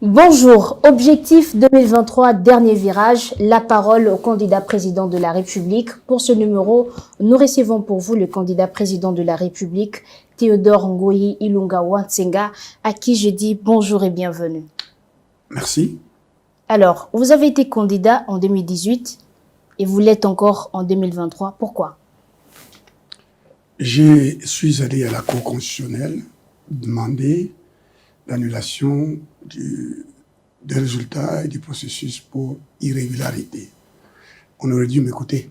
Bonjour, objectif 2023, dernier virage, la parole au candidat président de la République. Pour ce numéro, nous recevons pour vous le candidat président de la République, Théodore Ngoyi Ilunga Wa-Tsenga, à qui je dis bonjour et bienvenue. Merci. Alors, vous avez été candidat en 2018 et vous l'êtes encore en 2023. Pourquoi? Je suis allé à la Cour constitutionnelle demander l'annulation des résultats et du processus pour irrégularité. On aurait dû m'écouter.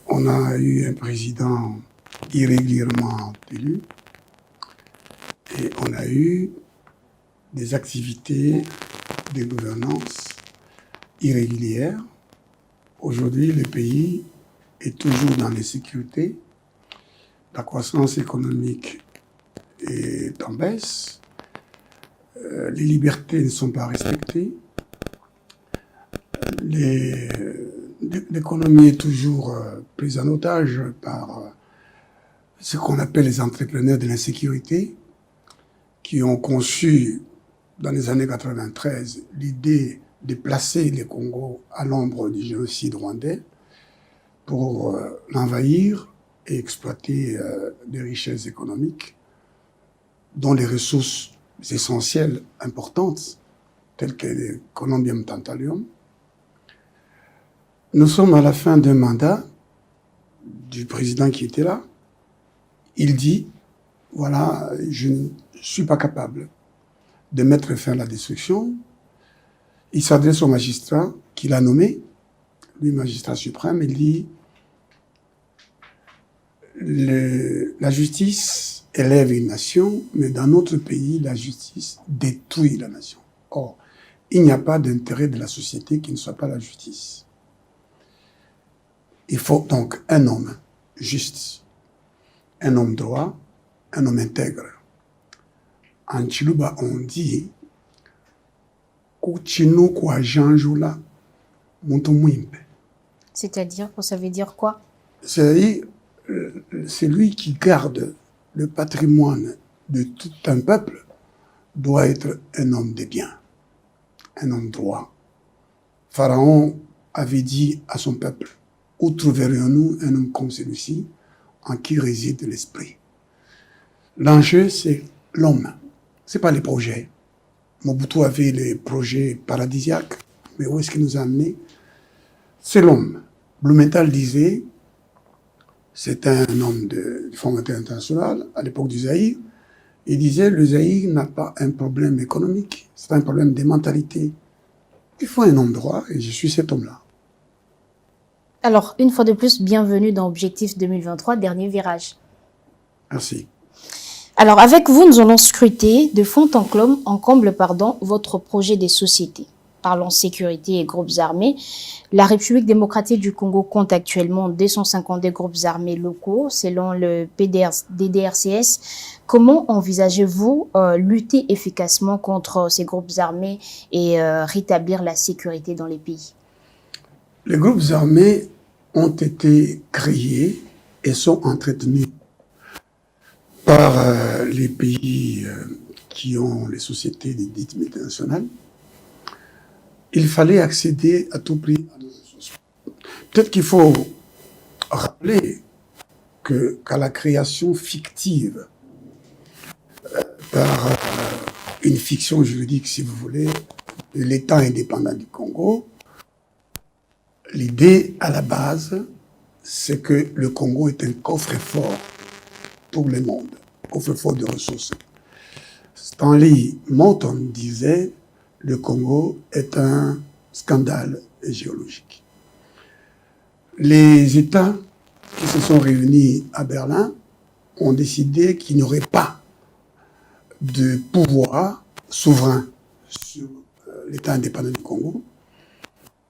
On a eu un président irrégulièrement élu et on a eu des activités de gouvernance irrégulières. Aujourd'hui, le pays est toujours dans l'insécurité. La croissance économique est en baisse. Les libertés ne sont pas respectées. L'économie est toujours prise en otage par ce qu'on appelle les entrepreneurs de l'insécurité, qui ont conçu, dans les années 93, l'idée de placer le Congo à l'ombre du génocide rwandais pour l'envahir et exploiter des richesses économiques, dont les ressources essentielles importantes, telles que le columbium tantalum. Nous sommes à la fin d'un mandat du président qui était là. Il dit, voilà, je ne suis pas capable de mettre fin à la destruction. Il s'adresse au magistrat qu'il a nommé, lui magistrat suprême, il dit, la justice élève une nation, mais dans notre pays, la justice détruit la nation. Or, il n'y a pas d'intérêt de la société qui ne soit pas la justice. Il faut donc un homme juste, un homme droit, un homme intègre. En Chiluba, on dit C'est-à-dire, ça veut dire quoi? C'est-à-dire, c'est lui qui garde le patrimoine de tout un peuple doit être un homme de bien, un homme droit. Pharaon avait dit à son peuple, où trouverions-nous un homme comme celui-ci en qui réside l'esprit? L'enjeu, c'est l'homme, c'est pas les projets. Mobutu avait les projets paradisiaques, mais où est-ce qu'il nous a amenés? C'est l'homme. Blumenthal disait, c'est un homme du Fonds monétaire international, à l'époque du Zaïre, il disait, le Zaïre n'a pas un problème économique, c'est un problème de mentalité. Il faut un homme droit, et je suis cet homme-là. Alors, une fois de plus, bienvenue dans Objectif 2023, dernier virage. Merci. Alors, avec vous, nous allons scruter de fond en comble, votre projet de société. Parlons sécurité et groupes armés. La République démocratique du Congo compte actuellement 252 groupes armés locaux, selon le DDRCS. Comment envisagez-vous lutter efficacement contre ces groupes armés et rétablir la sécurité dans les pays? Les groupes armés ont été créés et sont entretenus par les pays qui ont les sociétés dites multinationales. Il fallait accéder à tout prix à nos ressources. Peut-être qu'il faut rappeler qu'à la création fictive par une fiction juridique, si vous voulez, de l'État indépendant du Congo, l'idée à la base, c'est que le Congo est un coffre-fort pour le monde, coffre-fort de ressources. Stanley Morton disait, le Congo est un scandale géologique. Les États qui se sont réunis à Berlin ont décidé qu'il n'y aurait pas de pouvoir souverain sur l'État indépendant du Congo.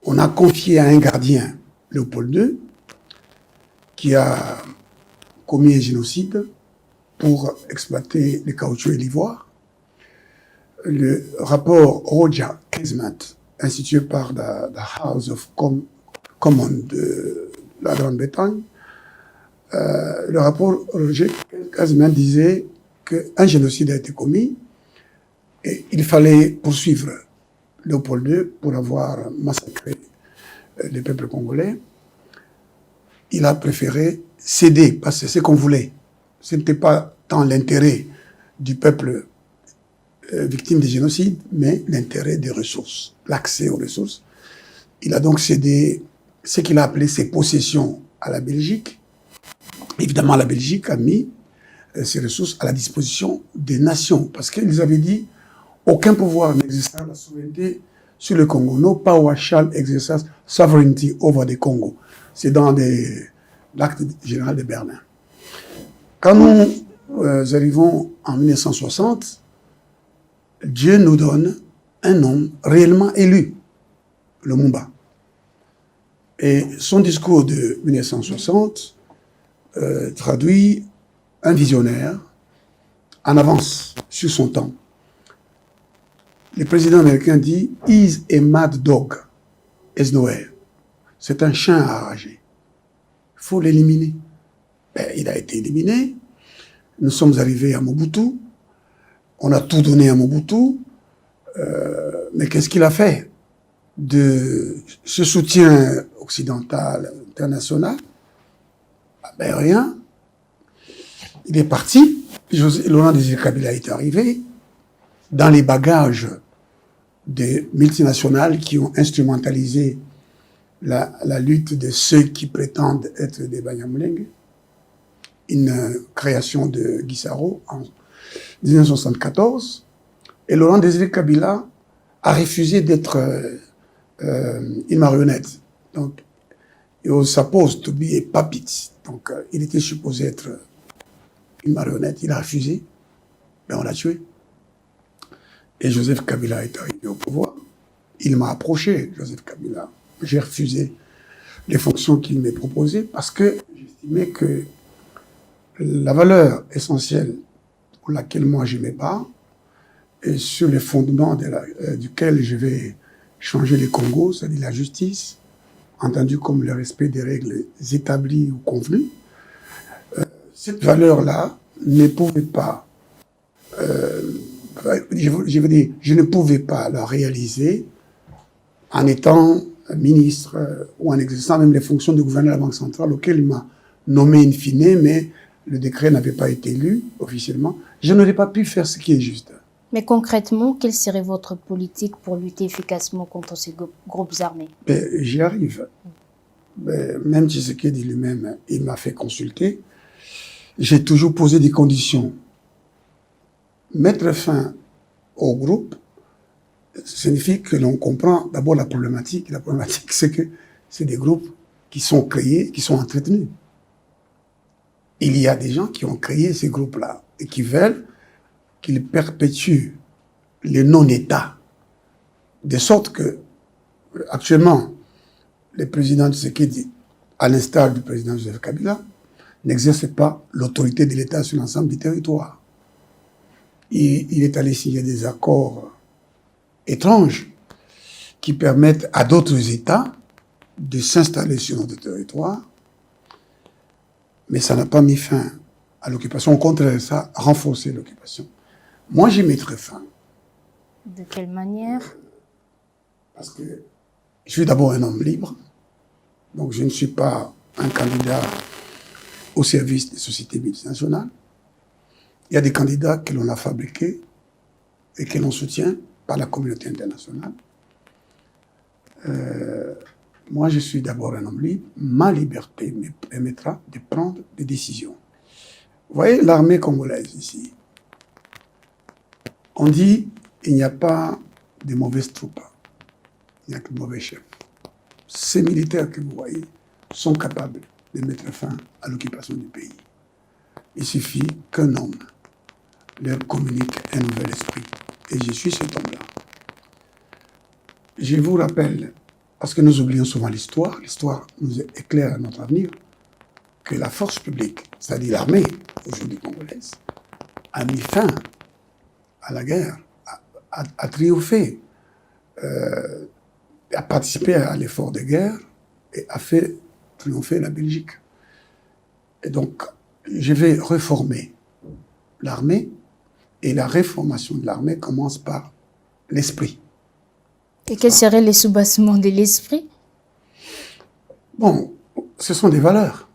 On a confié à un gardien, Léopold II, qui a commis un génocide pour exploiter le caoutchouc et l'ivoire. Le rapport Roger Kesmet, institué par la House of Commons de la Grande-Bretagne, le rapport Roger Kesmet disait qu'un génocide a été commis Et il fallait poursuivre Léopold II pour avoir massacré les peuples congolais. Il a préféré céder, parce que c'est ce qu'on voulait. Ce n'était pas tant l'intérêt du peuple victime des génocides, mais l'intérêt des ressources, l'accès aux ressources. Il a donc cédé ce qu'il a appelé ses possessions à la Belgique. Évidemment, la Belgique a mis ces ressources à la disposition des nations, parce qu'ils avaient dit aucun pouvoir n'exercera la souveraineté sur le Congo. No power shall exercise sovereignty over the Congo. C'est dans l'acte général de Berlin. Quand nous arrivons en 1960, Dieu nous donne un homme réellement élu, Lumumba. Et son discours de 1960 traduit un visionnaire en avance sur son temps. Le président américain dit « is a mad dog, as nowhere ». C'est un chien enragé. Il faut l'éliminer. Ben, il a été éliminé. Nous sommes arrivés à Mobutu. On a tout donné à Mobutu. Mais qu'est-ce qu'il a fait de ce soutien occidental, international? Ben rien. Il est parti. Laurent Désiré Kabila est arrivé dans les bagages des multinationales qui ont instrumentalisé la lutte de ceux qui prétendent être des Banyamulenge. Une création de Guissaro en 1974. Et Laurent Désiré Kabila a refusé d'être une marionnette. Donc, he was supposed to be a puppet. Donc, il était supposé être une marionnette. Il a refusé. Ben, on l'a tué. Et Joseph Kabila est arrivé au pouvoir. Il m'a approché, Joseph Kabila. J'ai refusé les fonctions qu'il m'ait proposées parce que j'estimais que la valeur essentielle pour laquelle moi je me bats et sur les fondements duquel je vais changer le Congo, c'est-à-dire la justice, entendu comme le respect des règles établies ou convenues, cette valeur-là ne pouvait pas, je veux dire, je ne pouvais pas la réaliser en étant ministre ou en exerçant même les fonctions de gouverneur de la Banque centrale, auquel il m'a nommé in fine, mais le décret n'avait pas été lu officiellement. Je n'aurais pas pu faire ce qui est juste. Mais concrètement, quelle serait votre politique pour lutter efficacement contre ces groupes armés? J'y arrive. Même Tshisekedi lui-même, il m'a fait consulter. J'ai toujours posé des conditions. Mettre fin au groupe signifie que l'on comprend d'abord la problématique. La problématique, c'est que c'est des groupes qui sont créés, qui sont entretenus. Il y a des gens qui ont créé ces groupes-là et qui veulent qu'ils perpétuent les non-États. De sorte que, actuellement, le président Tshisekedi, à l'instar du président Joseph Kabila, n'exerce pas l'autorité de l'État sur l'ensemble du territoire. Il est allé signer des accords étranges qui permettent à d'autres États de s'installer sur notre territoire, mais ça n'a pas mis fin à l'occupation. Au contraire, ça a renforcé l'occupation. Moi, j'y mettrai fin. De quelle manière? Parce que je suis d'abord un homme libre, donc je ne suis pas un candidat au service des sociétés multinationales. Il y a des candidats que l'on a fabriqués et que l'on soutient par la communauté internationale. Moi, je suis d'abord un homme libre. Ma liberté me permettra de prendre des décisions. Vous voyez l'armée congolaise ici. On dit il n'y a pas de mauvaises troupes. Il n'y a que de mauvais chefs. Ces militaires que vous voyez sont capables de mettre fin à l'occupation du pays. Il suffit qu'un homme leur communique un nouvel esprit. Et je suis cet homme-là. Je vous rappelle, parce que nous oublions souvent l'histoire nous éclaire à notre avenir, que la force publique, c'est-à-dire l'armée aujourd'hui congolaise, a mis fin à la guerre, a triomphé, a participé à l'effort de guerre et a fait triompher la Belgique. Et donc, je vais reformer l'armée Et la réformation de l'armée commence par l'esprit. Et quels seraient les soubassements de l'esprit? Bon, ce sont des valeurs.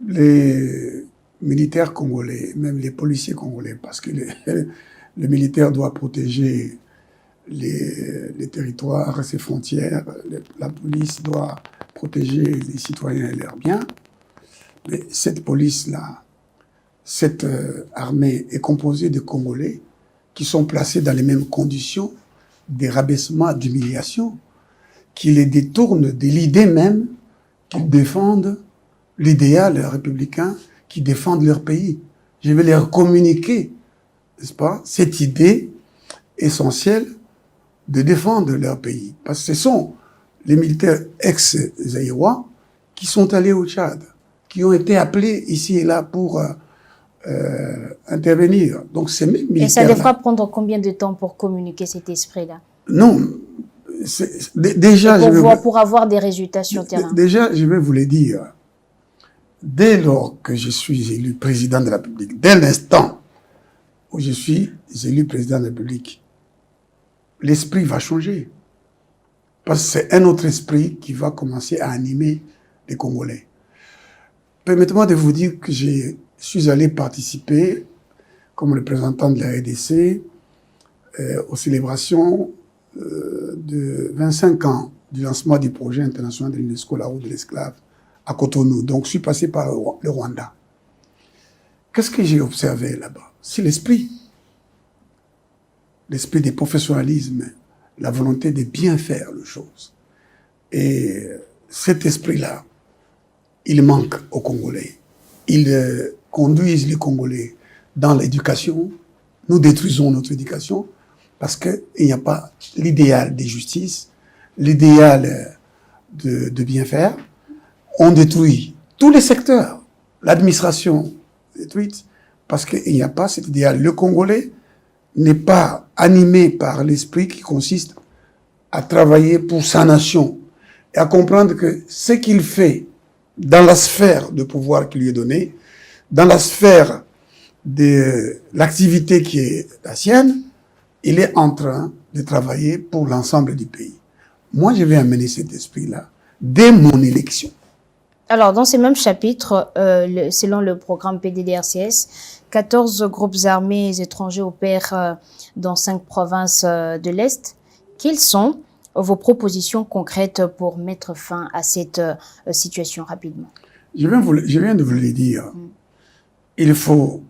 Les militaires congolais, même les policiers congolais, parce que le militaire doit protéger les territoires, ses frontières, la police doit protéger les citoyens et leurs biens. Mais cette police-là, cette armée est composée de Congolais qui sont placés dans les mêmes conditions des rabaissements, d'humiliation, qui les détournent de l'idée même qu'ils défendent l'idéal républicain, qui défendent leur pays. Je vais leur communiquer, n'est-ce pas, cette idée essentielle de défendre leur pays. Parce que ce sont les militaires ex-zaïrois qui sont allés au Tchad, qui ont été appelés ici et là pour intervenir. Donc ces mêmes militaires. Et ça devra prendre combien de temps pour communiquer cet esprit-là? Non, déjà pour avoir des résultats sur le terrain. Déjà, je vais vous le dire. Dès lors que je suis élu président de la République, dès l'instant où je suis élu président de la République, l'esprit va changer. Parce que c'est un autre esprit qui va commencer à animer les Congolais. Permettez-moi de vous dire que je suis allé participer, comme représentant de la RDC, aux célébrations de 25 ans du lancement du projet international de l'UNESCO, la route de l'esclave, à Cotonou. Donc, je suis passé par le Rwanda. Qu'est-ce que j'ai observé là-bas? C'est l'esprit. L'esprit du professionnalisme, la volonté de bien faire les choses. Et cet esprit-là, il manque aux Congolais. Ils conduisent les Congolais dans l'éducation. Nous détruisons notre éducation parce qu'il n'y a pas l'idéal de justice, l'idéal de bien faire. On détruit tous les secteurs. L'administration détruite parce qu'il n'y a pas cet idéal. Le Congolais n'est pas animé par l'esprit qui consiste à travailler pour sa nation et à comprendre que ce qu'il fait dans la sphère de pouvoir qui lui est donnée, dans la sphère de l'activité qui est la sienne, il est en train de travailler pour l'ensemble du pays. Moi, je vais amener cet esprit-là dès mon élection. Alors, dans ces mêmes chapitres, selon le programme PDDRCS, 14 groupes armés étrangers opèrent dans 5 provinces de l'Est. Quelles sont vos propositions concrètes pour mettre fin à cette situation rapidement? Je viens de vous le dire. Il faut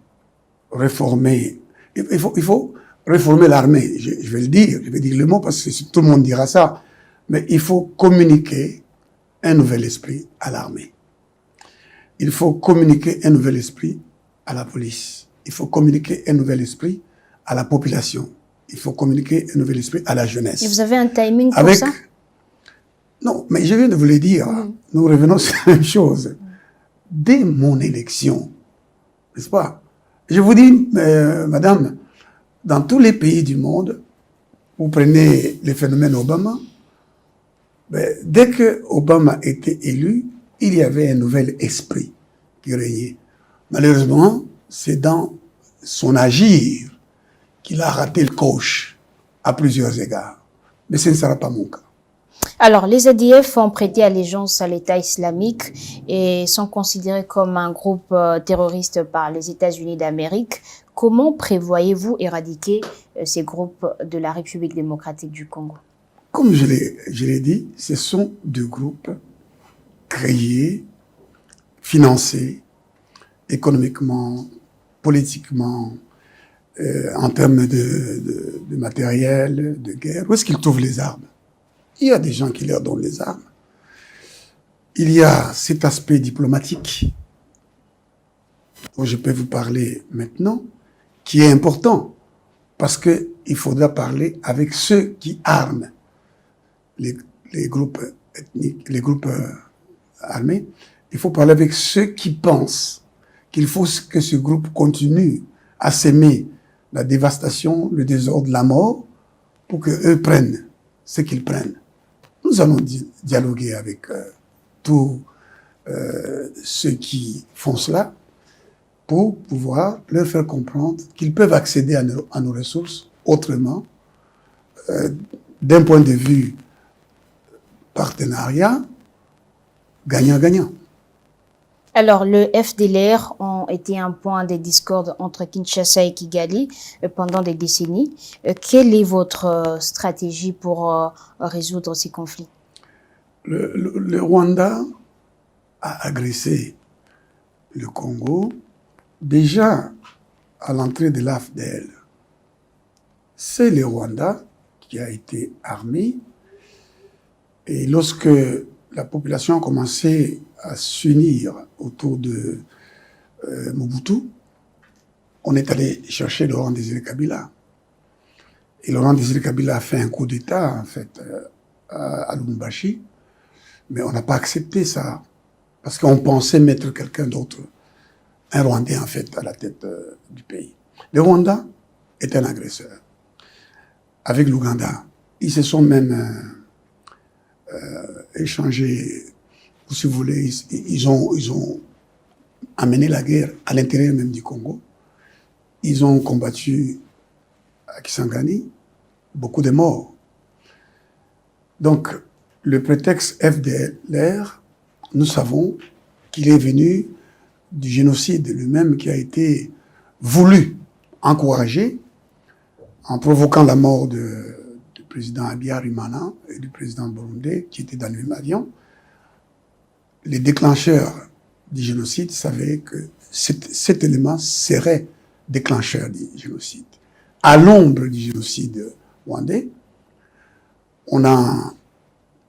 réformer. Il faut réformer l'armée. Je vais le dire. Je vais dire le mot parce que tout le monde dira ça. Mais il faut communiquer un nouvel esprit à l'armée. Il faut communiquer un nouvel esprit à la police. Il faut communiquer un nouvel esprit à la population. Il faut communiquer un nouvel esprit à la jeunesse. Et vous avez un timing pour ça? Non, mais je viens de vous le dire. Nous revenons sur la même chose. Dès mon élection, n'est-ce pas? Je vous dis, madame, dans tous les pays du monde, vous prenez le phénomène Obama, dès que Obama était élu, il y avait un nouvel esprit qui régnait. Malheureusement, c'est dans son agir qu'il a raté le coche à plusieurs égards. Mais ce ne sera pas mon cas. Alors, les ADF ont prêté allégeance à l'État islamique et sont considérés comme un groupe terroriste par les États-Unis d'Amérique. Comment prévoyez-vous éradiquer ces groupes de la République démocratique du Congo? Comme je l'ai dit, ce sont deux groupes créés, financés, économiquement, politiquement, en termes de matériel, de guerre. Où est-ce qu'ils trouvent les armes? Il y a des gens qui leur donnent les armes. Il y a cet aspect diplomatique dont je peux vous parler maintenant, qui est important, parce qu'il faudra parler avec ceux qui arment les groupes ethniques, les groupes armés. Il faut parler avec ceux qui pensent qu'il faut que ce groupe continue à s'aimer la dévastation, le désordre, la mort, pour qu'eux prennent ce qu'ils prennent. Nous allons dialoguer avec tous ceux qui font cela pour pouvoir leur faire comprendre qu'ils peuvent accéder à nos ressources autrement, d'un point de vue partenariat, gagnant-gagnant. Alors, le FDLR ont été un point de discorde entre Kinshasa et Kigali pendant des décennies. Quelle est votre stratégie pour résoudre ces conflits? Le Rwanda a agressé le Congo déjà à l'entrée de l'AFDL. C'est le Rwanda qui a été armé, et lorsque la population a commencé à s'unir autour de Mobutu, on est allé chercher Laurent Désiré Kabila. Et Laurent Désiré Kabila a fait un coup d'État, en fait, à Lubumbashi, mais on n'a pas accepté ça, parce qu'on pensait mettre quelqu'un d'autre, un Rwandais, en fait, à la tête du pays. Le Rwanda est un agresseur. Avec l'Ouganda, ils se sont même échangé, si vous voulez, ils ont amené la guerre à l'intérieur même du Congo. Ils ont combattu à Kisangani, beaucoup de morts. Donc, le prétexte FDLR, nous savons qu'il est venu du génocide lui-même qui a été voulu, encouragé, en provoquant la mort du président Habyarimana et du président burundais qui étaient dans le même avion. Les déclencheurs du génocide savaient que cet élément serait déclencheur du génocide. À l'ombre du génocide rwandais, on a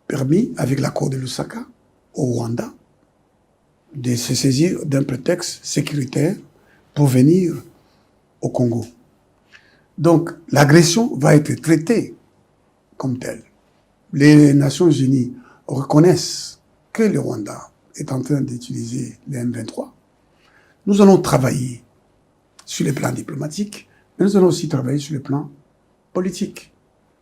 permis, avec l'accord de Lusaka, au Rwanda, de se saisir d'un prétexte sécuritaire pour venir au Congo. Donc, l'agression va être traitée comme telle. Les Nations Unies reconnaissent que le Rwanda est en train d'utiliser les M23. Nous allons travailler sur le plan diplomatique, mais nous allons aussi travailler sur le plan politique,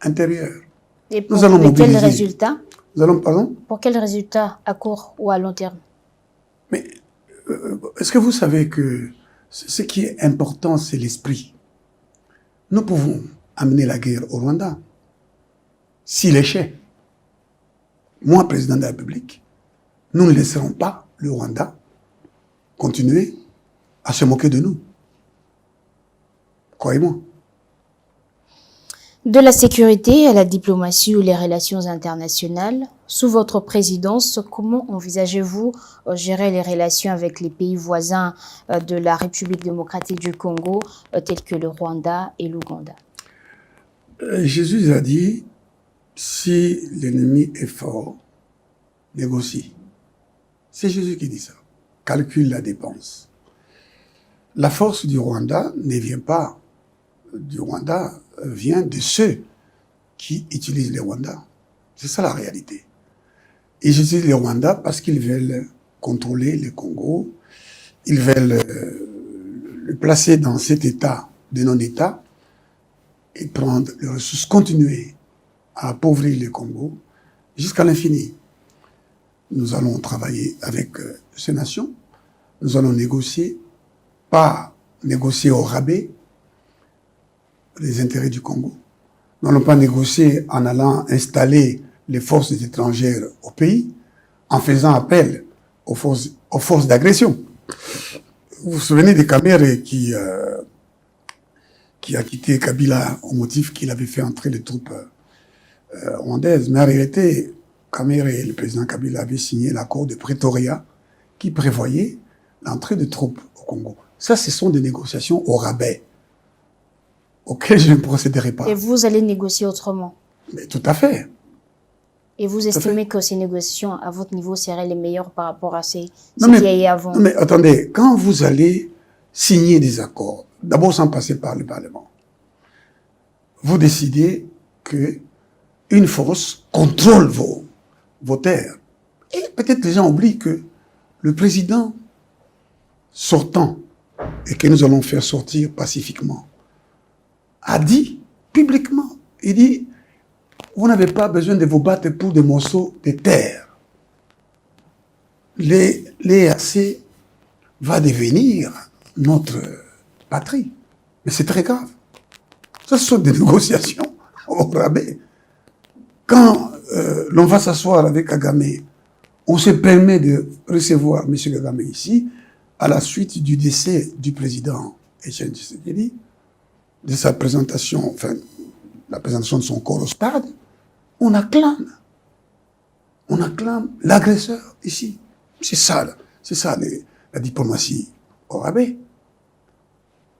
intérieur. Et pour quel résultat? Nous allons, pardon? Pour quel résultat, à court ou à long terme? Mais est-ce que vous savez que ce qui est important, c'est l'esprit? Nous pouvons amener la guerre au Rwanda s'il échec. Moi, président de la République, nous ne laisserons pas le Rwanda continuer à se moquer de nous. Croyez-moi. De la sécurité à la diplomatie ou les relations internationales, sous votre présidence, comment envisagez-vous gérer les relations avec les pays voisins de la République démocratique du Congo, tels que le Rwanda et l'Ouganda? Jésus a dit, si l'ennemi est fort, négocie. C'est Jésus qui dit ça. Calcule la dépense. La force du Rwanda ne vient pas du Rwanda, vient de ceux qui utilisent le Rwanda. C'est ça la réalité. Ils utilisent le Rwanda parce qu'ils veulent contrôler le Congo, ils veulent le placer dans cet état de non-état et prendre les ressources, continuer à appauvrir le Congo jusqu'à l'infini. Nous allons travailler avec ces nations, nous allons négocier, pas négocier au rabais les intérêts du Congo. Nous n'allons pas négocier en allant installer les forces étrangères au pays, en faisant appel aux forces d'agression. Vous vous souvenez de Kamere qui a quitté Kabila au motif qu'il avait fait entrer les troupes rwandaises. Mais en réalité, Kamere et le président Kabila avaient signé l'accord de Pretoria qui prévoyait l'entrée de troupes au Congo. Ça, ce sont des négociations au rabais auxquelles je ne procéderai pas. Et vous allez négocier autrement? Mais tout à fait. Et vous estimez que ces négociations, à votre niveau, seraient les meilleures par rapport à ce qu'il y a eu avant? Non, mais attendez, quand vous allez signer des accords, d'abord sans passer par le Parlement, vous décidez que une force contrôle vos terres. Et peut-être les gens oublient que le président sortant, et que nous allons faire sortir pacifiquement, a dit publiquement, il dit, vous n'avez pas besoin de vous battre pour des morceaux de terre. L'EAC va devenir notre patrie. Mais c'est très grave. Ce sont des négociations au rabais. Quand l'on va s'asseoir avec Kagame, on se permet de recevoir M. Kagame ici, à la suite du décès du président Etienne Tshisekedi, de sa présentation, enfin, la présentation de son corps au stade, on acclame l'agresseur ici. C'est ça la diplomatie au rabais.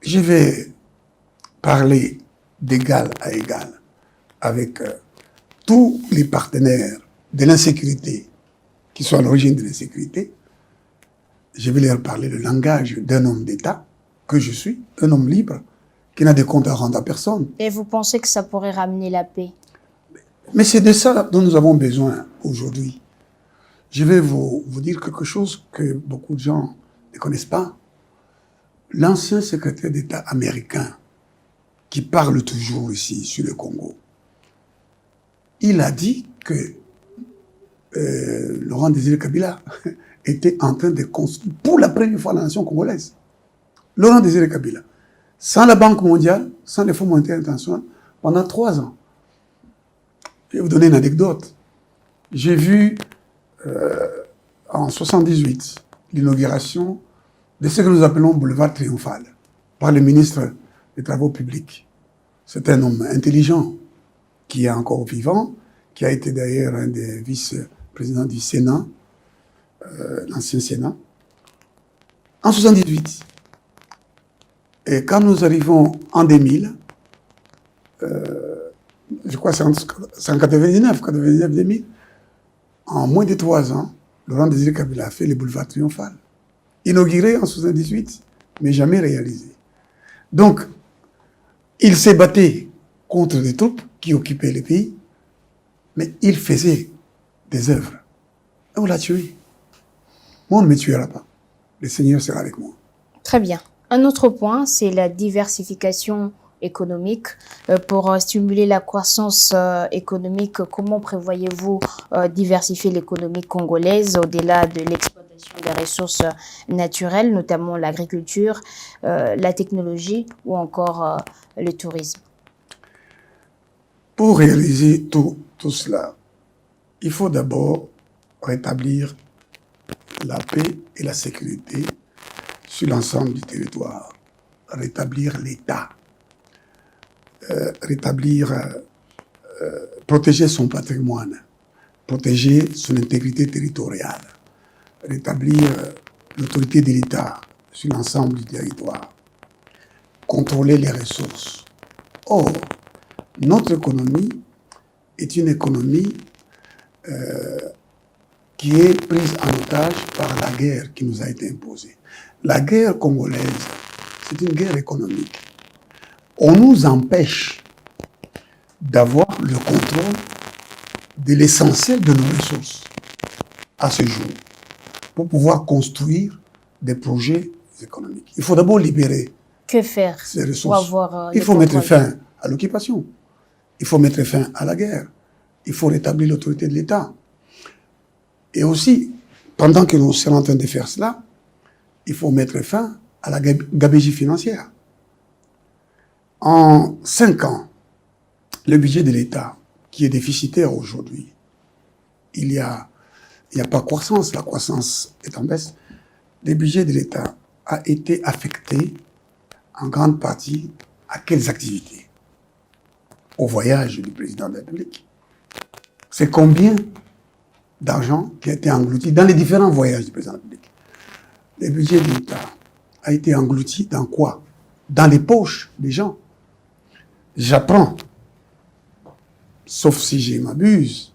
Je vais parler d'égal à égal avec tous les partenaires de l'insécurité qui sont à l'origine de l'insécurité. Je vais leur parler le langage d'un homme d'État que je suis, un homme libre, qui n'a de compte à rendre à personne. Et vous pensez que ça pourrait ramener la paix? Mais c'est de ça dont nous avons besoin aujourd'hui. Je vais vous dire quelque chose que beaucoup de gens ne connaissent pas. L'ancien secrétaire d'État américain, qui parle toujours ici sur le Congo, il a dit que Laurent Désiré Kabila était en train de construire pour la première fois la nation congolaise. Laurent Désiré Kabila, sans la Banque mondiale, sans les Fonds monétaires internationaux, pendant 3 ans. Je vais vous donner une anecdote. J'ai vu en 78 l'inauguration de ce que nous appelons boulevard triomphal par le ministre des Travaux publics. C'est un homme intelligent qui est encore vivant, qui a été d'ailleurs un des vice-présidents du Sénat, l'ancien Sénat, en 78. Et quand nous arrivons en 2000, je crois que c'est en 99-2000, en moins de 3 ans, Laurent Désiré Kabila a fait le boulevard triomphal. Inauguré en 78, mais jamais réalisé. Donc, il s'est battu contre des troupes qui occupaient le pays, mais il faisait des œuvres. Et on l'a tué. Moi, on ne me tuera pas. Le Seigneur sera avec moi. Très bien. Un autre point, c'est la diversification économique. Pour stimuler la croissance économique, comment prévoyez-vous diversifier l'économie congolaise au-delà de l'exploitation des ressources naturelles, notamment l'agriculture, la technologie ou encore le tourisme? Pour réaliser tout cela, il faut d'abord rétablir la paix et la sécurité sur l'ensemble du territoire, rétablir l'État, protéger son patrimoine, protéger son intégrité territoriale, rétablir l'autorité de l'État sur l'ensemble du territoire, contrôler les ressources. Or, notre économie est une économie qui est prise en otage par la guerre qui nous a été imposée. La guerre congolaise, c'est une guerre économique. On nous empêche d'avoir le contrôle de l'essentiel de nos ressources à ce jour pour pouvoir construire des projets économiques. Il faut d'abord libérer ces ressources. Il faut mettre fin à l'occupation. Il faut mettre fin à la guerre. Il faut rétablir l'autorité de l'État. Et aussi, pendant que nous sommes en train de faire cela, il faut mettre fin à la gabegie financière. En 5 ans, le budget de l'État, qui est déficitaire aujourd'hui, il n'y a pas de croissance, la croissance est en baisse. Le budget de l'État a été affecté en grande partie à quelles activités? Au voyage du président de la République. C'est combien d'argent qui a été englouti dans les différents voyages du président de la République? Le budget de l'État a été englouti dans quoi? Dans les poches des gens. J'apprends, sauf si je m'abuse,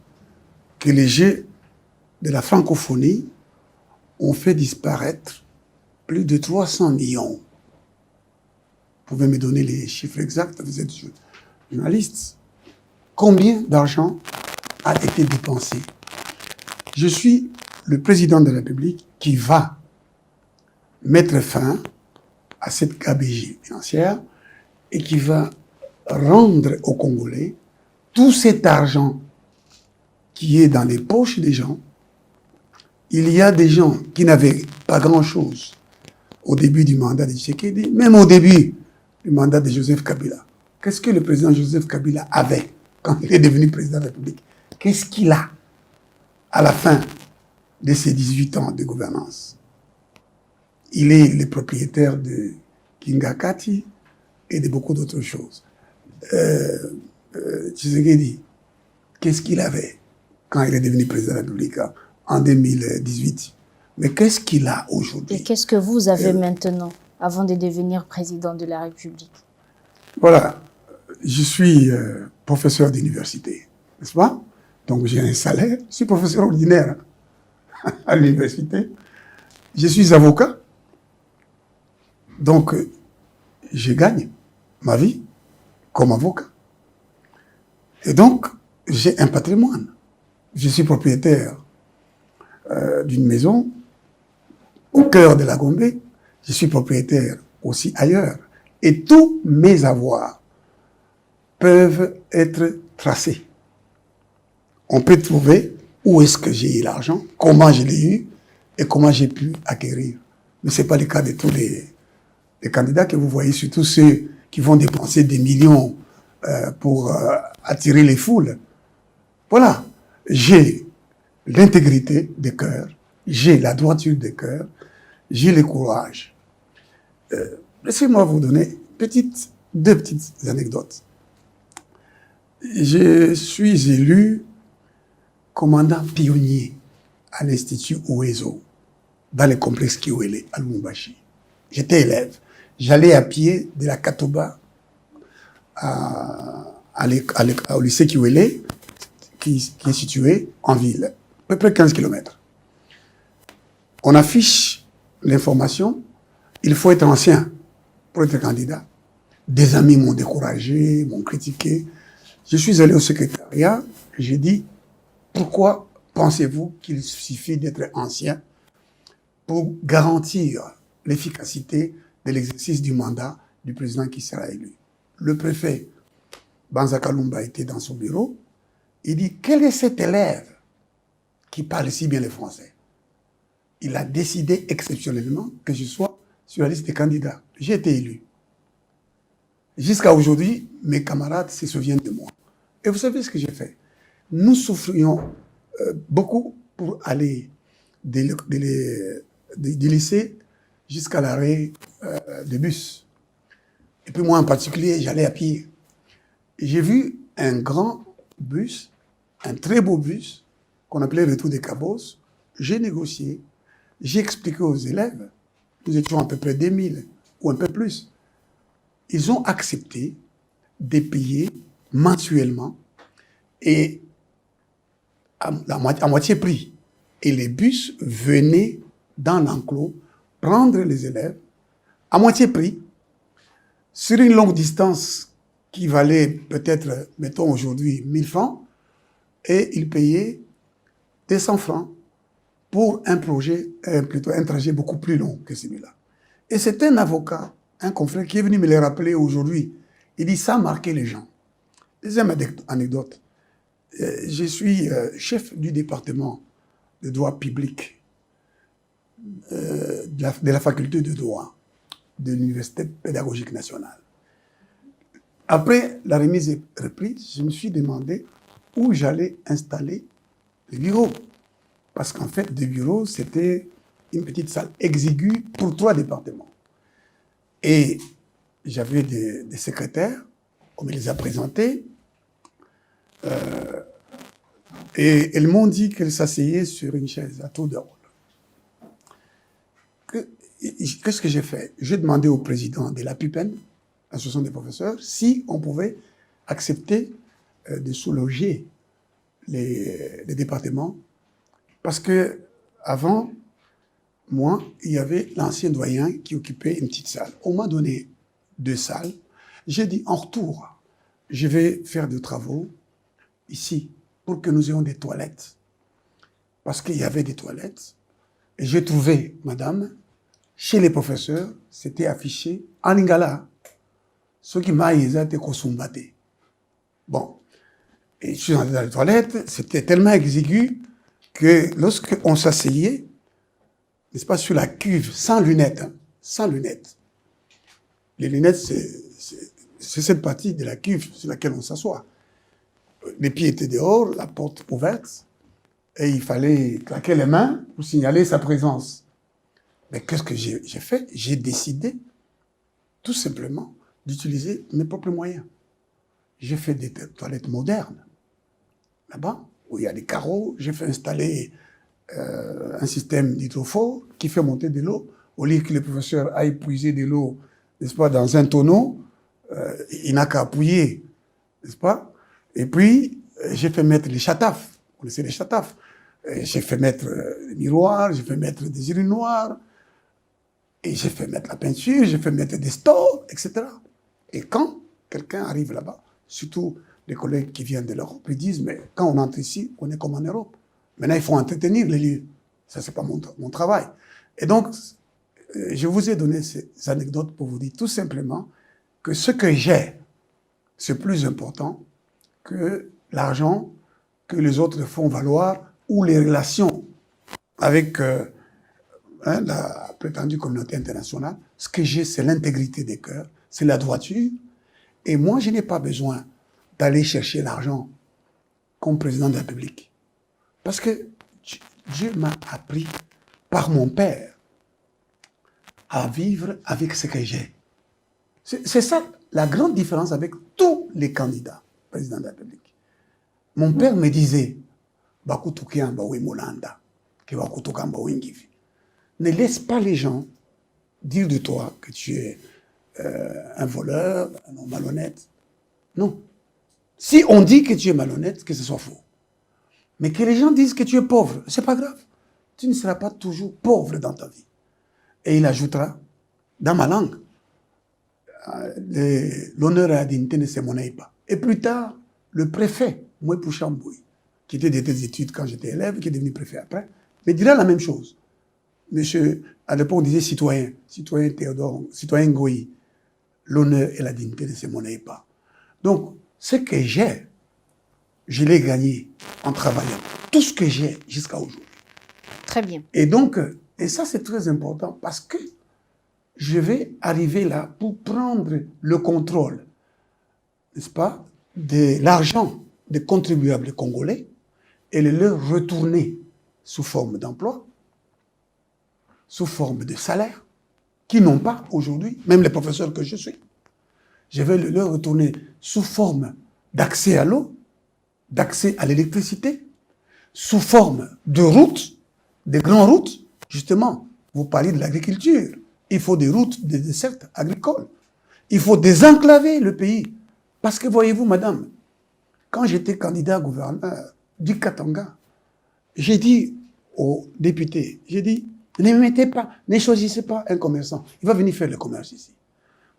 que les jeux de la francophonie ont fait disparaître plus de 300 millions. Vous pouvez me donner les chiffres exacts, vous êtes journaliste. Combien d'argent a été dépensé? Je suis le président de la République qui va mettre fin à cette gabegie financière et qui va rendre aux Congolais tout cet argent qui est dans les poches des gens. Il y a des gens qui n'avaient pas grand-chose au début du mandat de Tshisekedi, même au début du mandat de Joseph Kabila. Qu'est-ce que le président Joseph Kabila avait quand il est devenu président de la République? Qu'est-ce qu'il a à la fin de ses 18 ans de gouvernance? Il est le propriétaire de Kingakati et de beaucoup d'autres choses. Tshisekedi, qu'est-ce qu'il avait quand il est devenu président de la République en 2018? Mais qu'est-ce qu'il a aujourd'hui? Et qu'est-ce que vous avez maintenant, avant de devenir président de la République? Voilà, je suis professeur d'université, n'est-ce pas? Donc j'ai un salaire, je suis professeur ordinaire à l'université. Je suis avocat, donc je gagne ma vie comme avocat. Et donc, j'ai un patrimoine. Je suis propriétaire d'une maison au cœur de la Gombe. Je suis propriétaire aussi ailleurs. Et tous mes avoirs peuvent être tracés. On peut trouver où est-ce que j'ai eu l'argent, comment je l'ai eu et comment j'ai pu acquérir. Mais ce n'est pas le cas de tous les candidats que vous voyez, surtout ceux qui vont dépenser des millions pour attirer les foules. Voilà, j'ai l'intégrité de cœur, j'ai la droiture de cœur, j'ai le courage. Laissez-moi vous donner deux petites anecdotes. Je suis élu commandant pionnier à l'Institut Ouezo, dans le complexe Kiwele, à Lubumbashi. J'étais élève. J'allais à pied de la Katoba au lycée Kiwele, qui est situé en ville, à peu près 15 km. On affiche l'information, il faut être ancien pour être candidat. Des amis m'ont découragé, m'ont critiqué. Je suis allé au secrétariat, j'ai dit, pourquoi pensez-vous qu'il suffit d'être ancien pour garantir l'efficacité de l'exercice du mandat du président qui sera élu? Le préfet Banza Kalumba était dans son bureau. Il dit, quel est cet élève qui parle si bien le français? Il a décidé exceptionnellement que je sois sur la liste des candidats. J'ai été élu. Jusqu'à aujourd'hui, mes camarades se souviennent de moi. Et vous savez ce que j'ai fait? Nous souffrions beaucoup pour aller du lycée jusqu'à l'arrêt de bus. Et puis moi en particulier, j'allais à pied. J'ai vu un grand bus, un très beau bus, qu'on appelait Retour des Cabos. J'ai négocié, j'ai expliqué aux élèves, nous étions à peu près 2000 ou un peu plus. Ils ont accepté de payer mensuellement et à moitié prix. Et les bus venaient dans l'enclos prendre les élèves à moitié prix sur une longue distance qui valait peut-être, mettons aujourd'hui, 1000 francs, et ils payaient 200 francs pour un projet, plutôt un trajet beaucoup plus long que celui-là. Et c'est un avocat, un confrère, qui est venu me le rappeler aujourd'hui. Il dit, ça a marqué les gens. Deuxième anecdote. Je suis chef du département de droit public de la faculté de droit de l'Université pédagogique nationale. Après la remise et reprise, je me suis demandé où j'allais installer le bureau. Parce qu'en fait, le bureau, c'était une petite salle exiguë pour 3 départements. Et j'avais des secrétaires, on me les a présentés, et elles m'ont dit qu'elles s'asseyaient sur une chaise à tour de rôle. Qu'est-ce que j'ai fait? J'ai demandé au président de la PUPEN, l'association des professeurs, si on pouvait accepter de sous-loger les départements. Parce que avant, moi, il y avait l'ancien doyen qui occupait une petite salle. On m'a donné 2 salles. J'ai dit, en retour, je vais faire des travaux ici pour que nous ayons des toilettes. Parce qu'il y avait des toilettes. Et j'ai trouvé, madame, chez les professeurs, c'était affiché en lingala. Ce qui m'a été kosumbaté. Bon. Et je suis entré dans les toilettes, c'était tellement exigu que lorsqu'on s'asseyait, n'est-ce pas, sur la cuve, sans lunettes, hein, sans lunettes. Les lunettes, c'est cette partie de la cuve sur laquelle on s'assoit. Les pieds étaient dehors, la porte ouverte, et il fallait claquer les mains pour signaler sa présence. Mais qu'est-ce que j'ai fait? J'ai décidé, tout simplement, d'utiliser mes propres moyens. J'ai fait des toilettes modernes, là-bas, où il y a des carreaux. J'ai fait installer un système d'hydrophore qui fait monter de l'eau. Au lieu que le professeur aille puiser de l'eau, n'est-ce pas, dans un tonneau, il n'a qu'à appuyer, n'est-ce pas? Et puis, j'ai fait mettre les chatafs. Vous connaissez les chatafs? J'ai fait mettre les miroirs, j'ai fait mettre des urinoirs, et j'ai fait mettre la peinture, j'ai fait mettre des stores, etc. Et quand quelqu'un arrive là-bas, surtout les collègues qui viennent de l'Europe, ils disent, mais quand on entre ici, on est comme en Europe. Maintenant, il faut entretenir les lieux. Ça, c'est pas mon travail. Et donc, je vous ai donné ces anecdotes pour vous dire tout simplement que ce que j'ai, c'est plus important que l'argent que les autres font valoir ou les relations avec la prétendue communauté internationale. Ce que j'ai, c'est l'intégrité des cœurs, c'est la droiture. Et moi, je n'ai pas besoin d'aller chercher l'argent comme président de la République. Parce que Dieu m'a appris par mon père à vivre avec ce que j'ai. C'est ça la grande différence avec tous les candidats présidents de la République. Mon père me disait, ne laisse pas les gens dire de toi que tu es un voleur, un homme malhonnête. Non. Si on dit que tu es malhonnête, que ce soit faux. Mais que les gens disent que tu es pauvre, c'est pas grave. Tu ne seras pas toujours pauvre dans ta vie. Et il ajoutera, dans ma langue, l'honneur et la dignité ne se monnaient pas. Et plus tard, le préfet, Moué Pouchamboui, qui était des études quand j'étais élève, qui est devenu préfet après, me dira la même chose. Monsieur, à l'époque, on disait citoyen Théodore, citoyen Ngoï, l'honneur et la dignité ne se monnaient pas. Donc, ce que j'ai, je l'ai gagné en travaillant. Tout ce que j'ai jusqu'à aujourd'hui. Très bien. Et donc, et ça c'est très important parce que je vais arriver là pour prendre le contrôle, n'est-ce pas, de l'argent des contribuables congolais et le leur retourner sous forme d'emploi, sous forme de salaire, qui n'ont pas aujourd'hui, même les professeurs que je suis. Je vais le leur retourner sous forme d'accès à l'eau, d'accès à l'électricité, sous forme de routes, de grandes routes. Justement, vous parlez de l'agriculture. Il faut des routes, des dessertes agricoles. Il faut désenclaver le pays. Parce que voyez-vous, madame, quand j'étais candidat gouverneur du Katanga, j'ai dit aux députés, j'ai dit, ne mettez pas, ne choisissez pas un commerçant. Il va venir faire le commerce ici.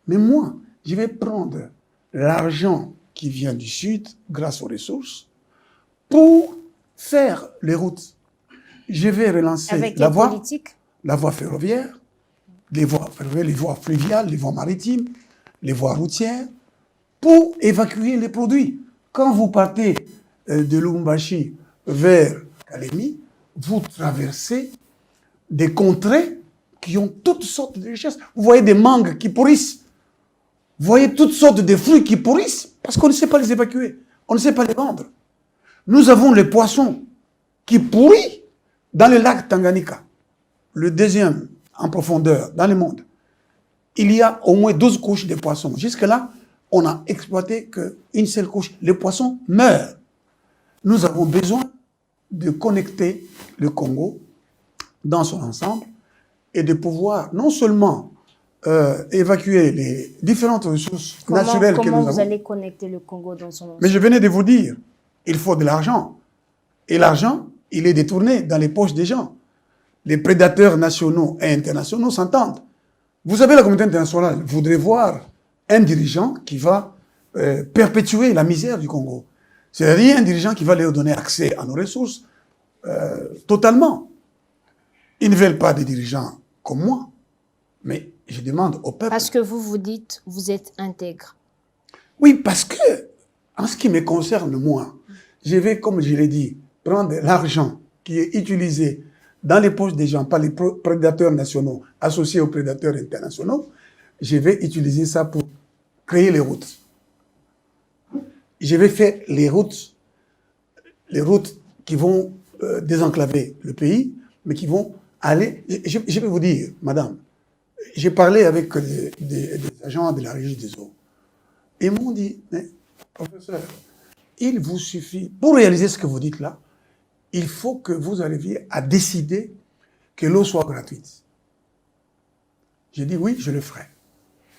Mais moi, je vais prendre l'argent qui vient du Sud, grâce aux ressources, pour faire les routes. Je vais relancer Avec la voie ferroviaire, les voies fluviales, les voies maritimes, les voies routières, pour évacuer les produits. Quand vous partez de Lubumbashi vers Kalemi, vous traversez des contrées qui ont toutes sortes de richesses. Vous voyez des mangues qui pourrissent. Vous voyez toutes sortes de fruits qui pourrissent parce qu'on ne sait pas les évacuer. On ne sait pas les vendre. Nous avons les poissons qui pourrissent dans le lac Tanganyika, le deuxième en profondeur dans le monde. Il y a au moins 12 couches de poissons. Jusque-là, on n'a exploité qu'une seule couche. Les poissons meurent. Nous avons besoin de connecter le Congo dans son ensemble et de pouvoir non seulement évacuer les différentes ressources naturelles que nous avons. Comment vous allez connecter le Congo dans son ensemble? Mais je venais de vous dire, il faut de l'argent. Et l'argent, il est détourné dans les poches des gens. Les prédateurs nationaux et internationaux s'entendent. Vous savez, la communauté internationale voudrait voir un dirigeant qui va perpétuer la misère du Congo. C'est-à-dire un dirigeant qui va leur donner accès à nos ressources totalement. Ils ne veulent pas des dirigeants comme moi, mais je demande au peuple... Parce que vous dites, vous êtes intègre. Oui, parce que, en ce qui me concerne, moi, je vais, comme je l'ai dit, prendre l'argent qui est utilisé dans les poches des gens, par les prédateurs nationaux associés aux prédateurs internationaux, je vais utiliser ça pour créer les routes. Je vais faire les routes qui vont désenclaver le pays, mais qui vont aller... Je vais vous dire, madame, j'ai parlé avec des agents de la Régie des eaux. Ils m'ont dit, mais professeur, il vous suffit, pour réaliser ce que vous dites là, il faut que vous arriviez à décider que l'eau soit gratuite. J'ai dit oui, je le ferai.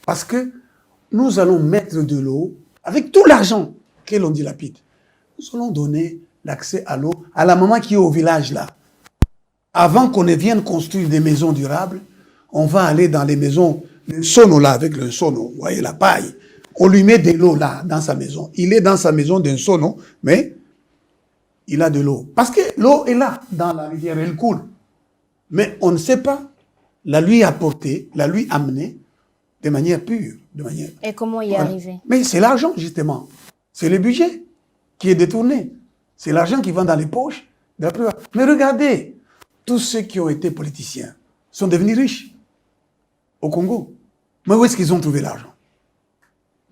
Parce que nous allons mettre de l'eau, avec tout l'argent que l'on dilapide, nous allons donner l'accès à l'eau à la maman qui est au village là. Avant qu'on ne vienne construire des maisons durables, on va aller dans les maisons, le sono là, avec le sono, vous voyez la paille, on lui met de l'eau là, dans sa maison. Il est dans sa maison d'un sono, mais il a de l'eau. Parce que l'eau est là, dans la rivière, elle coule. Mais on ne sait pas la lui apporter, la lui amener de manière pure. Et comment y arriver? Mais c'est l'argent, justement. C'est le budget qui est détourné. C'est l'argent qui va dans les poches de la plupart. Mais regardez, tous ceux qui ont été politiciens sont devenus riches au Congo. Mais où est-ce qu'ils ont trouvé l'argent?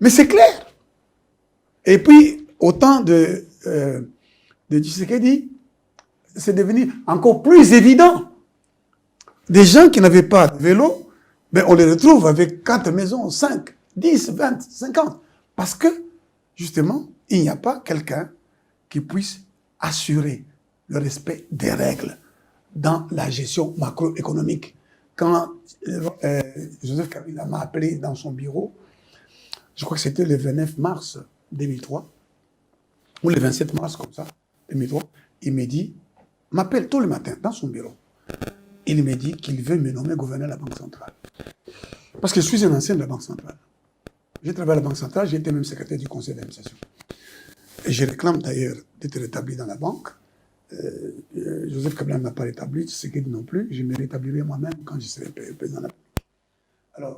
Mais c'est clair. Et puis, au temps de Tshisekedi, c'est devenu encore plus évident. Des gens qui n'avaient pas de vélo, ben on les retrouve avec 4 maisons, 5, 10, 20, 50. Parce que, justement, il n'y a pas quelqu'un qui puisse assurer le respect des règles dans la gestion macroéconomique. Quand Joseph Kabila m'a appelé dans son bureau, je crois que c'était le 29 mars 2003, ou le 27 mars, comme ça, 2003, il me dit, m'appelle tout le matin dans son bureau. Il me dit qu'il veut me nommer gouverneur de la Banque centrale. Parce que je suis un ancien de la Banque centrale. J'ai travaillé à la Banque centrale, j'ai été même secrétaire du conseil d'administration. Et je réclame d'ailleurs d'être rétabli dans la banque. Joseph Kabila ne m'a pas rétabli, Tshisekedi non plus. Je me rétablirai moi-même quand je serai président de la Banque. Alors,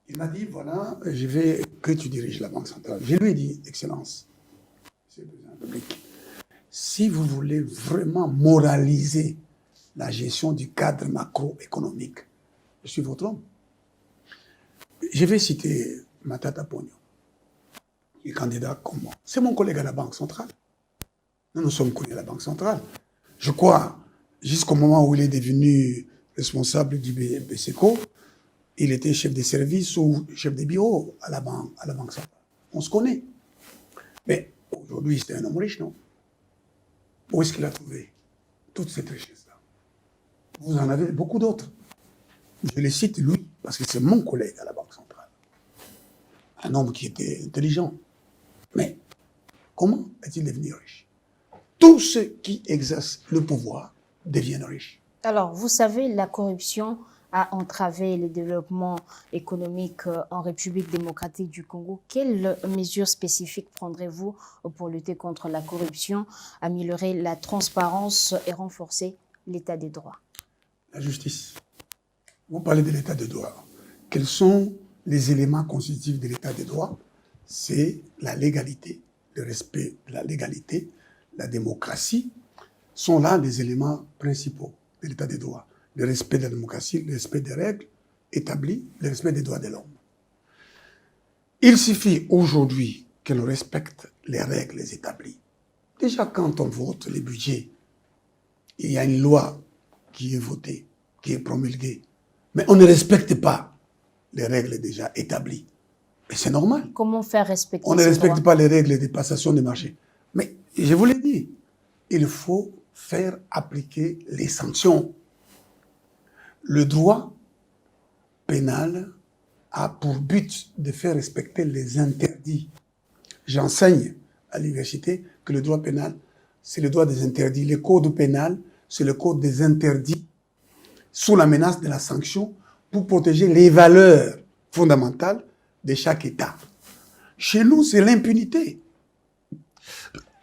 il m'a dit, voilà, je veux que tu diriges la Banque centrale. Je lui ai dit, Excellence, Monsieur le Président de la République, si vous voulez vraiment moraliser la gestion du cadre macroéconomique, je suis votre homme. Je vais citer Matata Pogno, qui est candidat comme moi. C'est mon collègue à la Banque centrale. Nous sommes connus à la Banque centrale. Je crois, jusqu'au moment où il est devenu responsable du BCECO, il était chef de service ou chef de bureau à la Banque centrale. On se connaît. Mais aujourd'hui, c'est un homme riche, non? Où est-ce qu'il a trouvé toute cette richesse-là? Vous en avez beaucoup d'autres. Je les cite, lui, parce que c'est mon collègue à la Banque centrale. Un homme qui était intelligent. Mais comment est-il devenu riche? Tous ceux qui exercent le pouvoir deviennent riches. Alors, vous savez, la corruption a entravé le développement économique en République démocratique du Congo. Quelles mesures spécifiques prendrez-vous pour lutter contre la corruption, améliorer la transparence et renforcer l'état des droits? La justice. Vous parlez de l'état des droits. Quels sont les éléments constitutifs de l'état des droits? C'est la légalité, le respect de la légalité, la démocratie sont là les éléments principaux de l'état des droits. Le respect de la démocratie, le respect des règles établies, le respect des droits de l'homme. Il suffit aujourd'hui que l'on respecte les règles établies. Déjà, quand on vote les budgets, il y a une loi qui est votée, qui est promulguée, mais on ne respecte pas les règles déjà établies. Mais c'est normal. Comment faire respecter On ne respecte pas les règles de passation des marchés. Mais je vous l'ai dit, il faut faire appliquer les sanctions. Le droit pénal a pour but de faire respecter les interdits. J'enseigne à l'université que le droit pénal, c'est le droit des interdits. Le code pénal, c'est le code des interdits sous la menace de la sanction pour protéger les valeurs fondamentales de chaque État. Chez nous, c'est l'impunité.